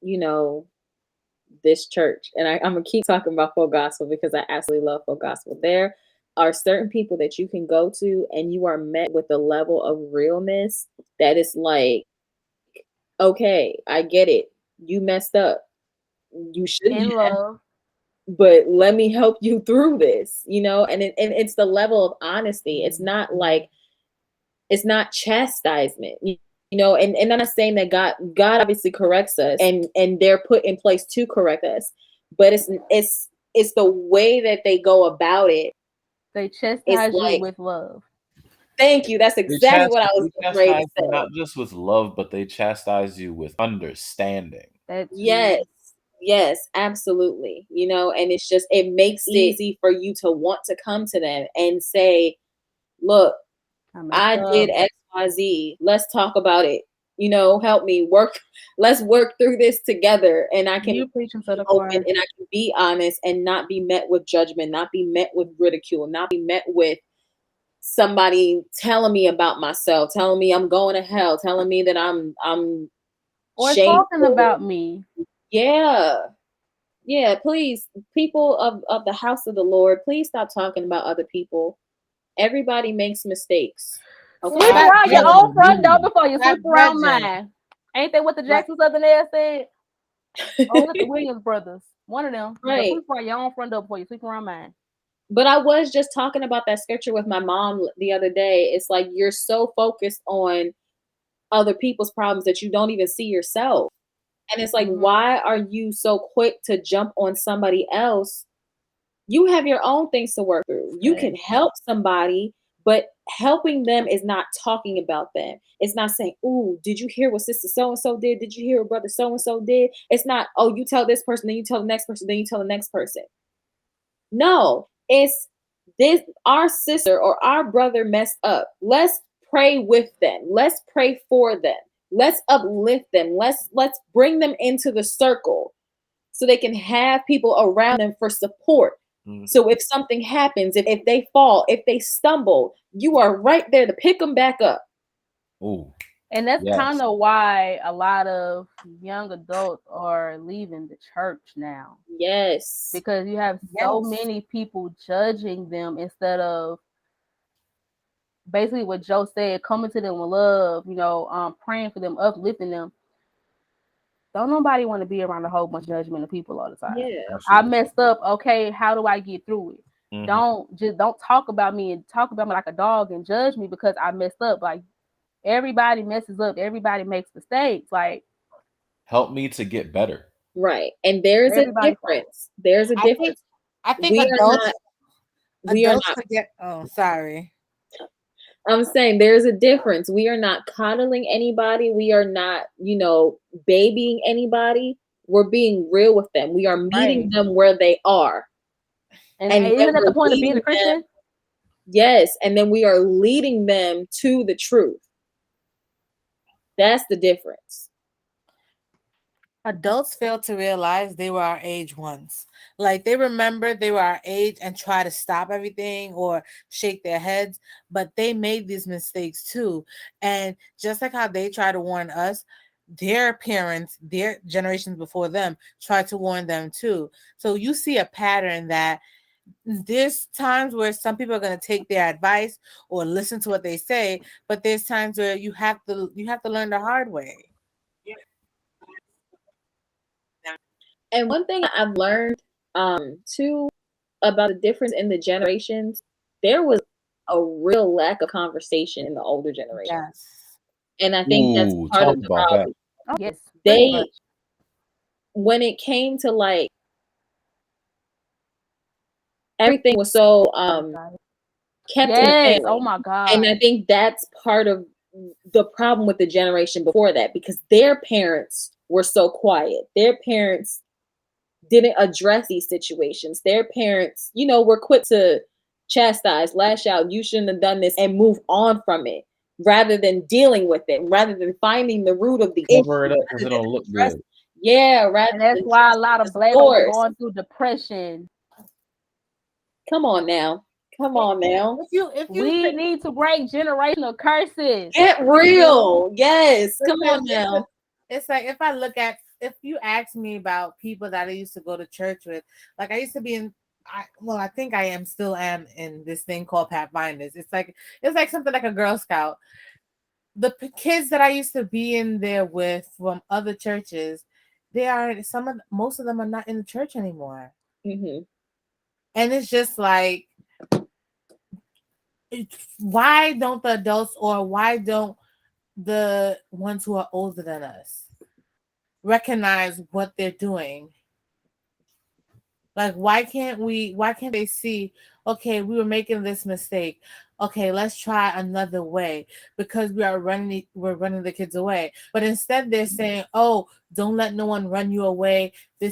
you know, this church. And I'm gonna keep talking about full gospel because I absolutely love full gospel. There are certain people that you can go to and you are met with a level of realness that is like, okay, I get it. You messed up. You shouldn't In have, love. but let me help you through this, and it's the level of honesty. It's not like it's not chastisement, and I'm not saying that God obviously corrects us and they're put in place to correct us, but it's the way that they go about it. They It's chastise you like, with love. thank you, that's exactly what I was They getting ready to chastise you say. not just with love, but they chastise you with understanding. That Yes, too. yes, absolutely. And it's just, it makes it easy for you to want to come to them and say, look, I messed I did up. XYZ. Let's talk about it. Help me work. Let's work through this together. And I can You preaching to be the open choir. and I can be honest and not be met with judgment, not be met with ridicule, not be met with somebody telling me about myself, telling me I'm going to hell, telling me that I'm Or talking shameful. about me. Yeah. Yeah, please, people of the house of the Lord, please stop talking about other people. Everybody makes mistakes. Sweep Okay? Stop around your Even own judging. front door you. before you Stop sweep around judging. mine. Ain't that what the Right. Jacksons of the there said? Or was it the Williams brothers? One of them. You better Right. sweep around your own front door before you sweep around mine. But I was just talking about that scripture with my mom the other day. It's like you're so focused on other people's problems that you don't even see yourself. And it's like, Mm-hmm. why are you so quick to jump on somebody else? You have your own things to work through. You can help somebody, but helping them is not talking about them. It's not saying, "Ooh, did you hear what sister so and so did? Did you hear what brother so and so did?" It's not, "Oh, you tell this person, then you tell the next person, then you tell the next person." No, it's this, our sister or our brother messed up. Let's pray with them. Let's pray for them. Let's uplift them. Let's bring them into the circle so they can have people around them for support. Mm. So if something happens, if they fall, if they stumble, you are right there to pick them back up. Ooh, And that's kind yes. of why a lot of young adults are leaving the church now. Yes. Because you have so Yes. many people judging them instead of basically what Joe said, coming to them with love, praying for them, uplifting them. Don't nobody want to be around a whole bunch of judgment of people all the time. Yeah. I Absolutely. messed up. Okay, how do I get through it? Hmm. Don't talk about me and talk about me like a dog and judge me because I messed up. Like everybody messes up. Everybody makes mistakes. Like Help me to get better. Right. And there's a everybody fault. difference. There's a I think difference. I think We are adults not, we are adults not, forget. Oh, sorry. I'm saying there's a difference. We are not coddling anybody. We are not, babying anybody. We're being real with them. We are meeting Right. them where they are. And And then isn't that the we're point of being a leading them. Christian? Yes. And then we are leading them to the truth. That's the difference. Adults fail to realize they were our age once. Like they remember they were our age and try to stop everything or shake their heads, but they made these mistakes too. And just like how they try to warn us, their parents, their generations before them, try to warn them too. So you see a pattern that there's times where some people are going to take their advice or listen to what they say, but there's times where you have to learn the hard way. And one thing I've learned too about the difference in the generations, there was a real lack of conversation in the older generation. Yes. And I think that's Ooh, part talk of the about that. problem. yes, pretty They, much. when it came to like everything was so Oh my god. kept in the Yes. Oh family. my And I god. think that's part of the problem with the generation before that, because their parents were so quiet. Their parents didn't address these situations. Their parents, were quick to chastise, lash out, you shouldn't have done this, and move on from it rather than dealing with it, rather than finding the root of the issue, Cover it up because rather it than don't look address, good. yeah, rather And that's than why a addressing lot the of black people source. going through depression. Come on now. Come on now. If you We need to break generational curses. Get real. Yes. Come on now. it's like if you ask me about people that I used to go to church with, like I used to be in I think I still am in this thing called Pathfinders. It's like something like a Girl Scout. The kids that I used to be in there with from other churches, most of them are not in the church anymore. Mm-hmm. And it's just like, why don't the adults, or why don't the ones who are older than us recognize what they're doing? Like, why can't they see, okay, we were making this mistake. Okay, let's try another way, because we're running the kids away. But instead they're saying, oh, don't let no one run you away.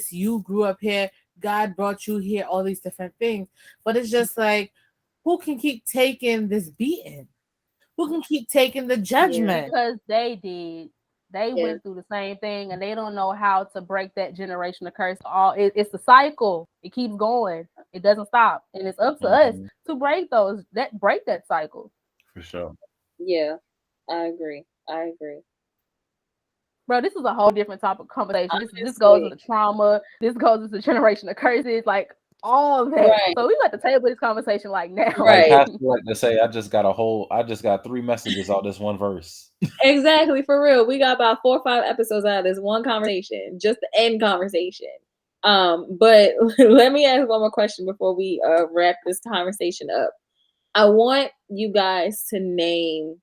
You grew up here. God brought you here, all these different things. But it's just like, who can keep taking this beating? Who can keep taking the Yeah. judgment? Because they did. They Yeah. went through the same thing, and they don't know how to break that generational curse. It's the cycle. It keeps going. It doesn't stop, and it's up to us Mhm, to break that cycle. for sure. Yeah. I agree. I agree. Bro, this is a whole different topic of conversation. This goes Honestly. into trauma. This goes into generational curses, like all that. Right. So we got to table this conversation like now. Like Right. Pastor like to say, I just got 3 messages out this one verse. Exactly, for real. We got about 4 or 5 episodes out of this one conversation, just the end conversation. But let me ask one more question before we wrap this conversation up. I want you guys to name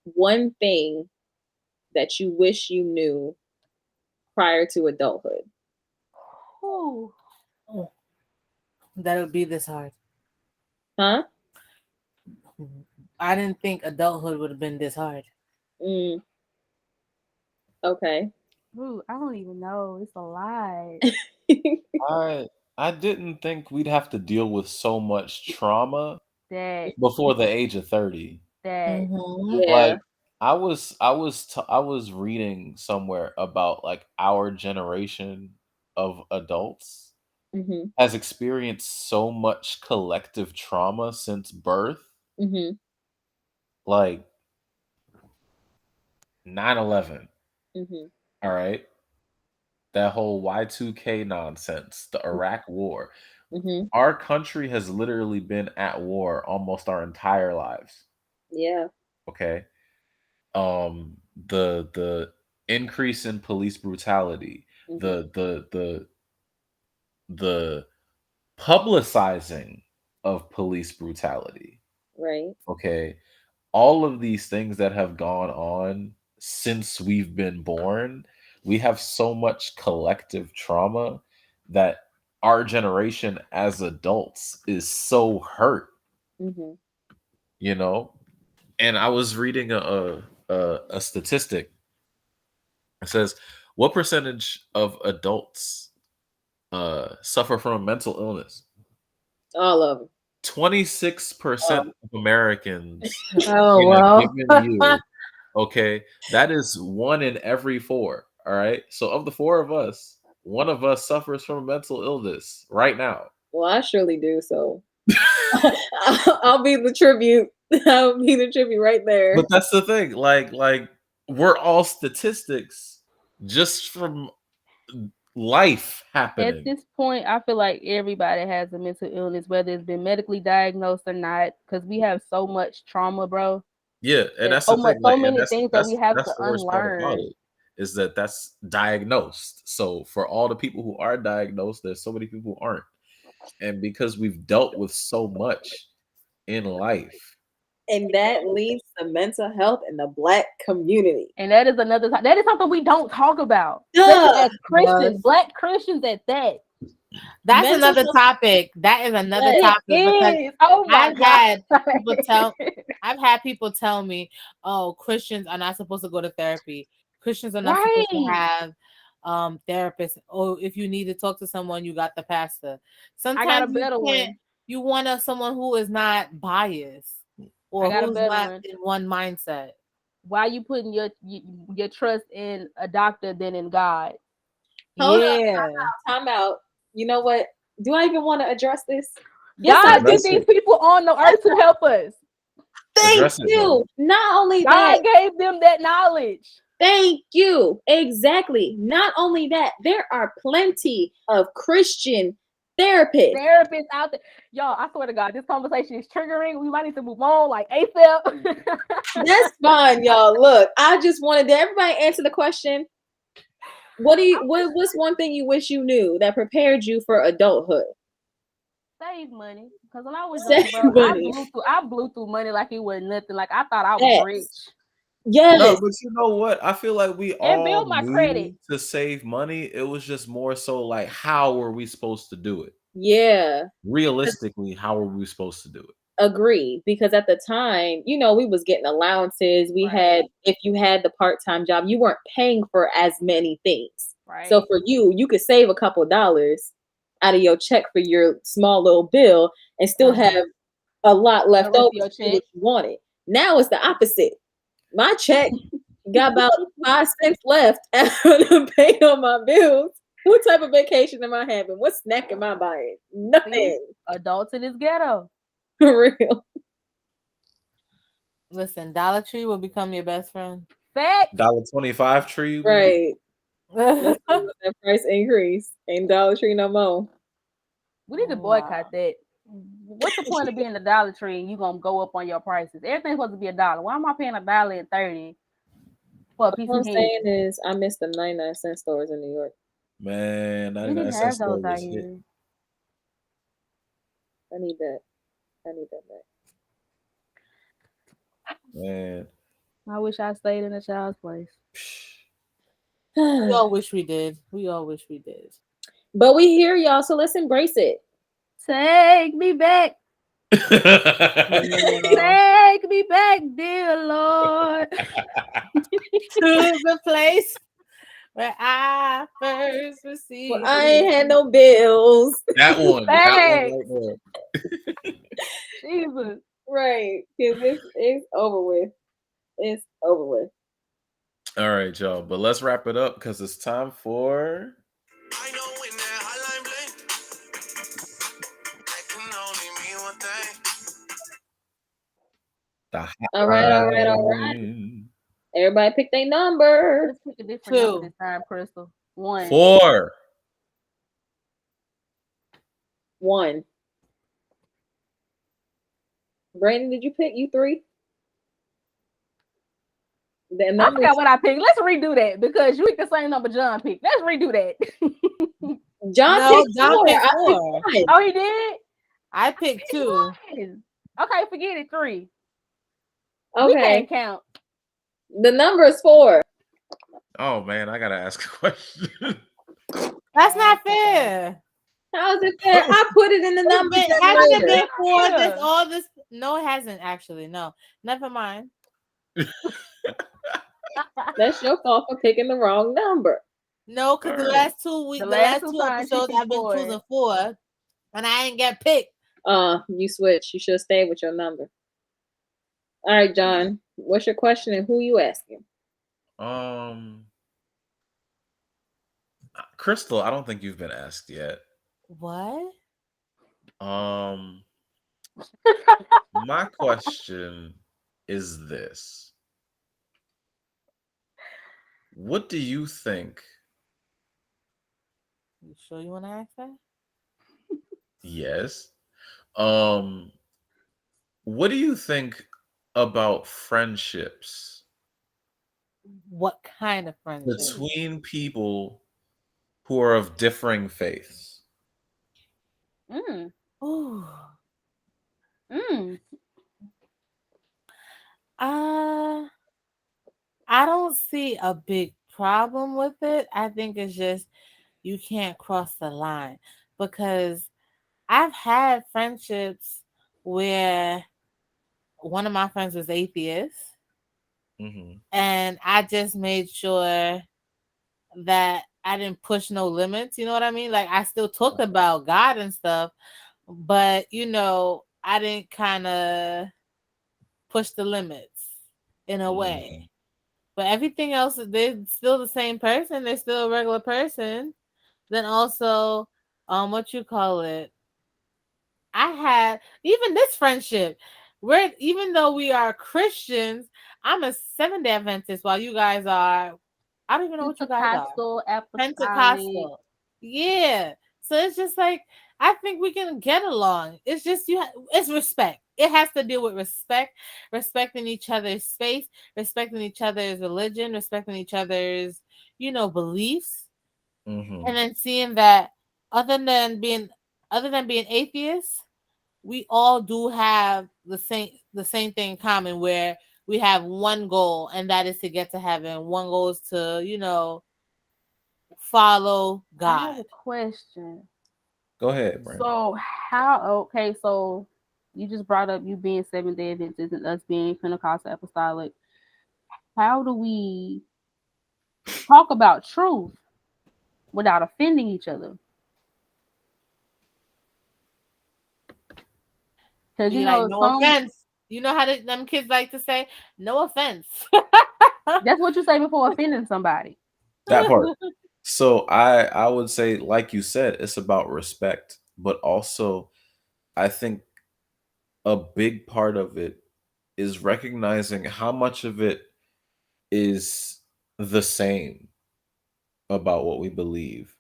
one thing that you wish you knew prior to adulthood. Ooh. Oh, that would be this hard. Huh? I didn't think adulthood would have been this hard. Mm, okay. Ooh, I don't even know. It's a lot. I didn't think we'd have to deal with so much trauma That before the age of 30. that Mm-hmm. Yeah. Like I was reading somewhere about like our generation of adults Mhm. has experienced so much collective trauma since birth, Mhm. like 9/11. Mhm. All right. That whole Y2K nonsense, the Iraq war. Mhm. Our country has literally been at war almost our entire lives. Yeah. Okay. The increase in police brutality, Mhm. the publicizing of police brutality. Right. Okay. All of these things that have gone on since we've been born, we have so much collective trauma that our generation as adults is so hurt, Mhm. you know? And I was reading a statistic. It says, what percentage of adults suffer from a mental illness? All of them. 26% Oh. of Americans Oh in a well. given year. Okay, that is 1 in every 4. All right, so of the 4 of us, one of us suffers from a mental illness right now. Well, I surely do. So I'll be the tribute. I'll be the tribute right But there. that's the thing, like we're all statistics just from life at happening. this point, I feel like everybody has a mental illness, whether it's been medically diagnosed or not, because we have so much trauma, bro. Yeah, and There's that's the thing. so Like, and many things that we have that's to the worst part about unlearn. it is that that's diagnosed. So for all the people who are diagnosed, there's so many people who aren't. And because we've dealt with so much in life, And that leads to mental health in the Black community. And that is another that is something we don't talk about. Duh. Especially as Christians, Yes. Black Christians at that. That's Mental another health- topic. That is another It topic because Is. Oh my I've had people tell me, "Oh, Christians are not supposed to go to therapy. Christians are not supposed to Right. have therapists. Oh, if you need to talk to someone, you got the pastor." I got a Sometimes you better can't. one. You want someone who is not biased I or got a who's better not one. in one mindset. Why you putting your trust in a doctor than in God? Hold up, Yeah. time out. You know what? Do I even want to address this? Yes, God I sent Address these it. people on the earth to help us. Thank Address it, bro. you. Not only God that, gave them that knowledge. thank you. Exactly. Not only that, there are plenty of Christian therapists. Therapists out there. Y'all, I swear to God, this conversation is triggering. We might need to move on like ASAP. That's fine, y'all. Look, I just wanted to everybody answer the question. What's one thing you wish you knew that prepared you for adulthood? Save money. Because when I was Save young, bro, money. I blew through money like it was nothing. Like I thought I was Yes. rich. Yes. No, but you know what? I feel like we And all build my knew credit. to save money. It was just more so like, how were we supposed to do it? Yeah. Realistically, how were we supposed to do it? Agreed, because at the time, we was getting allowances. We Right. had, if you had the part-time job, you weren't paying for as many things. Right. So for you could save a couple of dollars out of your check for your small little bill and still Uh-huh. have a lot left rest of over your to do check. what you wanted. Now it's the opposite. My check got about 5 cents left after paying on my bills. What type of vacation am I having? What snack am I buying? Nothing. Adults in this ghetto. For real. Listen, Dollar Tree will become your best friend. Facts. $1.25 tree. Right. Let's That's see what that price increase. Ain't Dollar Tree no more. We need to boycott that. What's the point of being a Dollar Tree and you gonna go up on your prices? Everything's supposed to be $1. Why am I paying $1.30 for a piece What I'm of head? saying is, I miss the 99-cent stores in New York. Man, We 99 didn't cent have store those out was hit. here. I need that. I need that Man. I wish I stayed in a child's place. we back. all wish we did. We all wish we did. But we hear y'all, so let's embrace it. Take me back. Yeah. Take me back, dear Lord. To the place where I first received. Well, I ain't had no bills. That one. Thanks. That one right there. Jesus. Right. Because it's over with. It's over with. All right, y'all. But let's wrap it up because it's time for. I know when that hotline bling, that can only mean one thing. The All right. Everybody pick their number. Let's pick a different number 2. this time, Crystal. 1. 4. 1. Brandon, did you pick? You 3? The I number forgot what I picked. Let's redo that because you picked the same number John picked. Let's redo that. John No, picked John 4. picked I 4. picked 1. Oh, he did? I picked 2. Okay, forget it. 3. We Okay. can't count. The number is 4. Oh man, I gotta ask a question. That's not fair. How is it fair? I put it in the number Hasn't it generator. been for this Yeah. all this? No, it hasn't actually. No, never mind. That's your fault for picking the wrong number. No, because the Alright. last 2 weeks, The the last last 2 2 times she episodes, picked I've been 4. choosing 4, and I ain't get picked. You switched. You should have stayed with your number. All right, John. What's your question and who you asking? Crystal, I don't think you've been asked yet. What? My question is this. What do you think? You sure you want to ask that? Yes. What do you think about friendships What kind of friendship? between people who are of differing faiths? Mm. Ooh. Mm. Uh, I don't see a big problem with it. I think it's just you can't cross the line because I've had friendships where one of my friends was atheist Hmm. and I just made sure that I didn't push no limits, you know what I mean? Like I still talked about God and stuff, but I didn't kind of push the limits in a way. Hmm. But everything else, they're still the same person. They're still a regular person. Then also, what you call it? I had even this friendship. We're even though we are Christians, I'm a 7 Day Adventist, while you guys are. I don't even know what you guys are. Pentecostal, apostolic. Pentecostal. Yeah. So it's just like I think we can get along. It's just it's respect. It has to deal with respect, respecting each other's space, respecting each other's religion, respecting each other's, beliefs, Hmm. and then seeing that other than being other than being atheists, we all do have the same thing in common where we have one goal, and that is to get to heaven. One goal is to, follow I have God. a question. Go ahead, Brandon. So okay, so you just brought up you being Seventh-day Adventist and us being Pentecostal apostolic. How do we talk about truth without offending each other? Because Be like, no some offense. You know how them kids like to say, no offense. that's what you say before offending somebody. That part. So I would say, like you said, it's about respect, but also I think a big part of it is recognizing how much of it is the same about what we believe.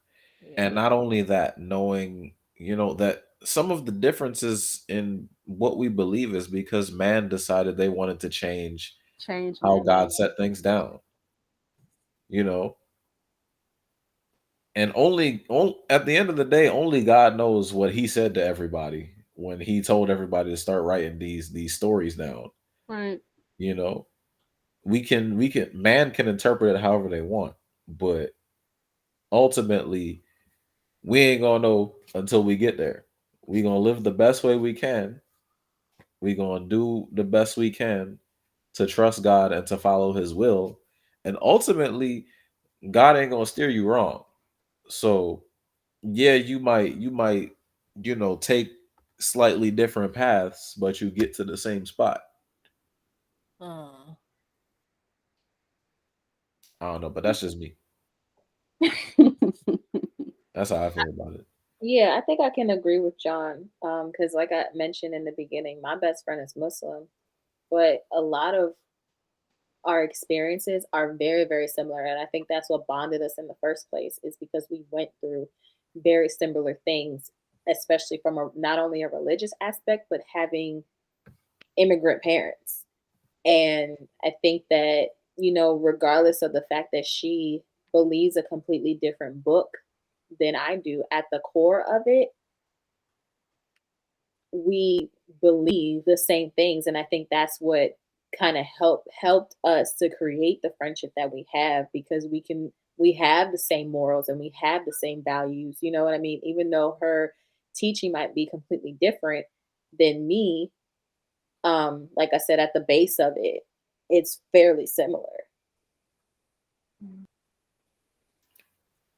And Yeah. not only that, knowing, that some of the differences in what we believe is because man decided they wanted to change Change how man. God set things down, you know. And at the end of the day, only God knows what he said to everybody when he told everybody to start writing these stories down, Right. you know. We can man can interpret it however they want, but ultimately we ain't gonna know until we get there. We gonna live the best way we can. We gonna do the best we can to trust God and to follow his will. And ultimately, God ain't gonna steer you wrong. So yeah, you might, take slightly different paths, but you get to the same spot. Uh, I don't know, but that's just me. That's how I feel about it. Yeah, I think I can agree with John. Because like I mentioned in the beginning, my best friend is Muslim, but a lot of our experiences are very, very similar. And I think that's what bonded us in the first place, is because we went through very similar things, especially from not only a religious aspect, but having immigrant parents. And I think that, regardless of the fact that she believes a completely different book than I do, at the core of it, we believe the same things. And I think that's what kind of helped us to create the friendship that we have, because we have the same morals and we have the same values, you know what I mean? Even though her teaching might be completely different than me, like I said, at the base of it, it's fairly similar.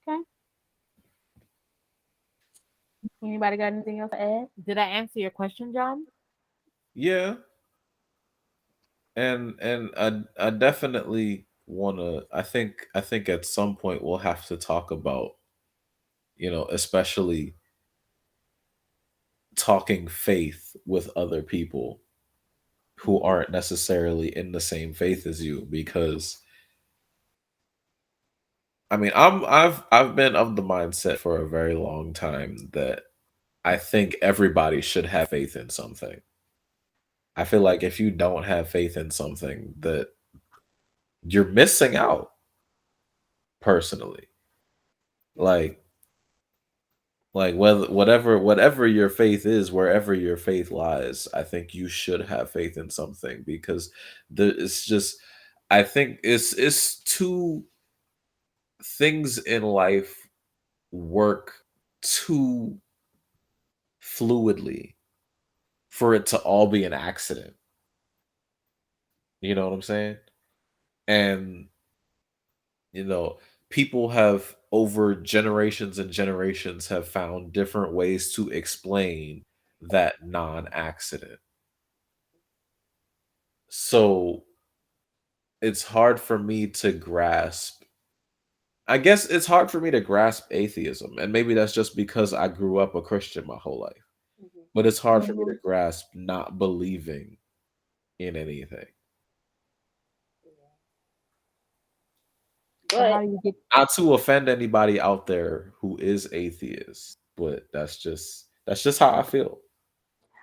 Okay. Anybody got anything else to add? did I answer your question, John? Yeah, and I definitely wanna. I think at some point we'll have to talk about, especially talking faith with other people who aren't necessarily in the same faith as you, because I mean, I've been of the mindset for a very long time that I think everybody should have faith in something. I feel like if you don't have faith in something, that you're missing out personally. Like Like whatever your faith is, wherever your faith lies, I think you should have faith in something because it's just I think it's two things in life work too fluidly for it to all be an accident. You know what I'm saying? And you know, people have over generations and generations have found different ways to explain that non-accident. So it's hard for me to grasp. I guess it's hard for me to grasp atheism, and maybe that's just because I grew up a Christian my whole life. Mhm. But it's hard for me to Mhm. grasp not believing in anything. So how But do you get Not to offend anybody out there who is atheist, but that's just how I feel.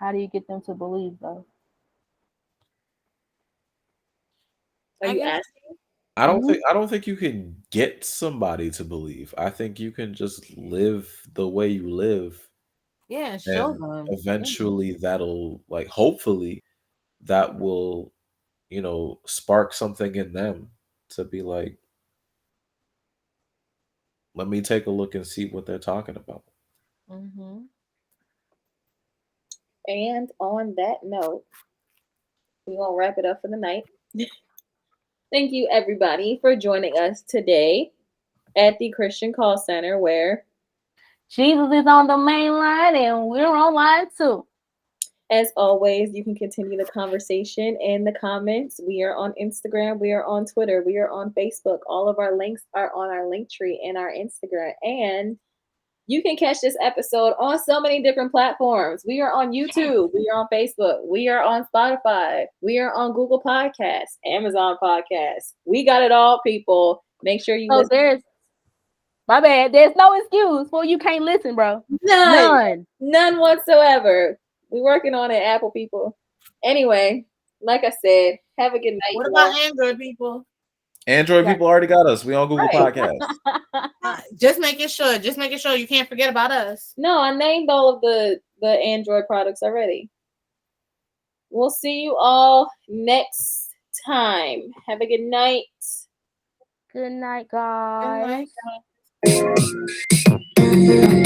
them to believe though? are I you guess, asking? Mhm. I don't think you can get somebody to believe. I think you can just live the way you live, yeah, show and them. Yeah. eventually that'll like hopefully that will, spark something in them to be like, let me take a look and see what they're talking about. Mm-hmm. And on that note, we're gonna wrap it up for the night. Thank you everybody for joining us today at the Christian Call Center, where, Jesus is on the main line and we're on line 2. as always, you can continue the conversation in the comments. We are on Instagram, we are on Twitter, we are on Facebook. All of our links are on our link tree and our Instagram. And you can catch this episode on so many different platforms. We are on YouTube, we are on Facebook, we are on Spotify, we are on Google Podcasts, Amazon Podcasts. We got it all, people. Make sure you So listen. there's my bad. There's no excuse for you can't listen, bro. None. None. None whatsoever. We're working on it, Apple people. Anyway, like I said, have a good night, What you about all. Android people? Android Yeah. people already got us. We on Google Right. Podcasts. Just making sure. Just making sure you can't forget about us. No, I named all of the Android products already. We'll see you all next time. Have a good night. Good night, And like, guys.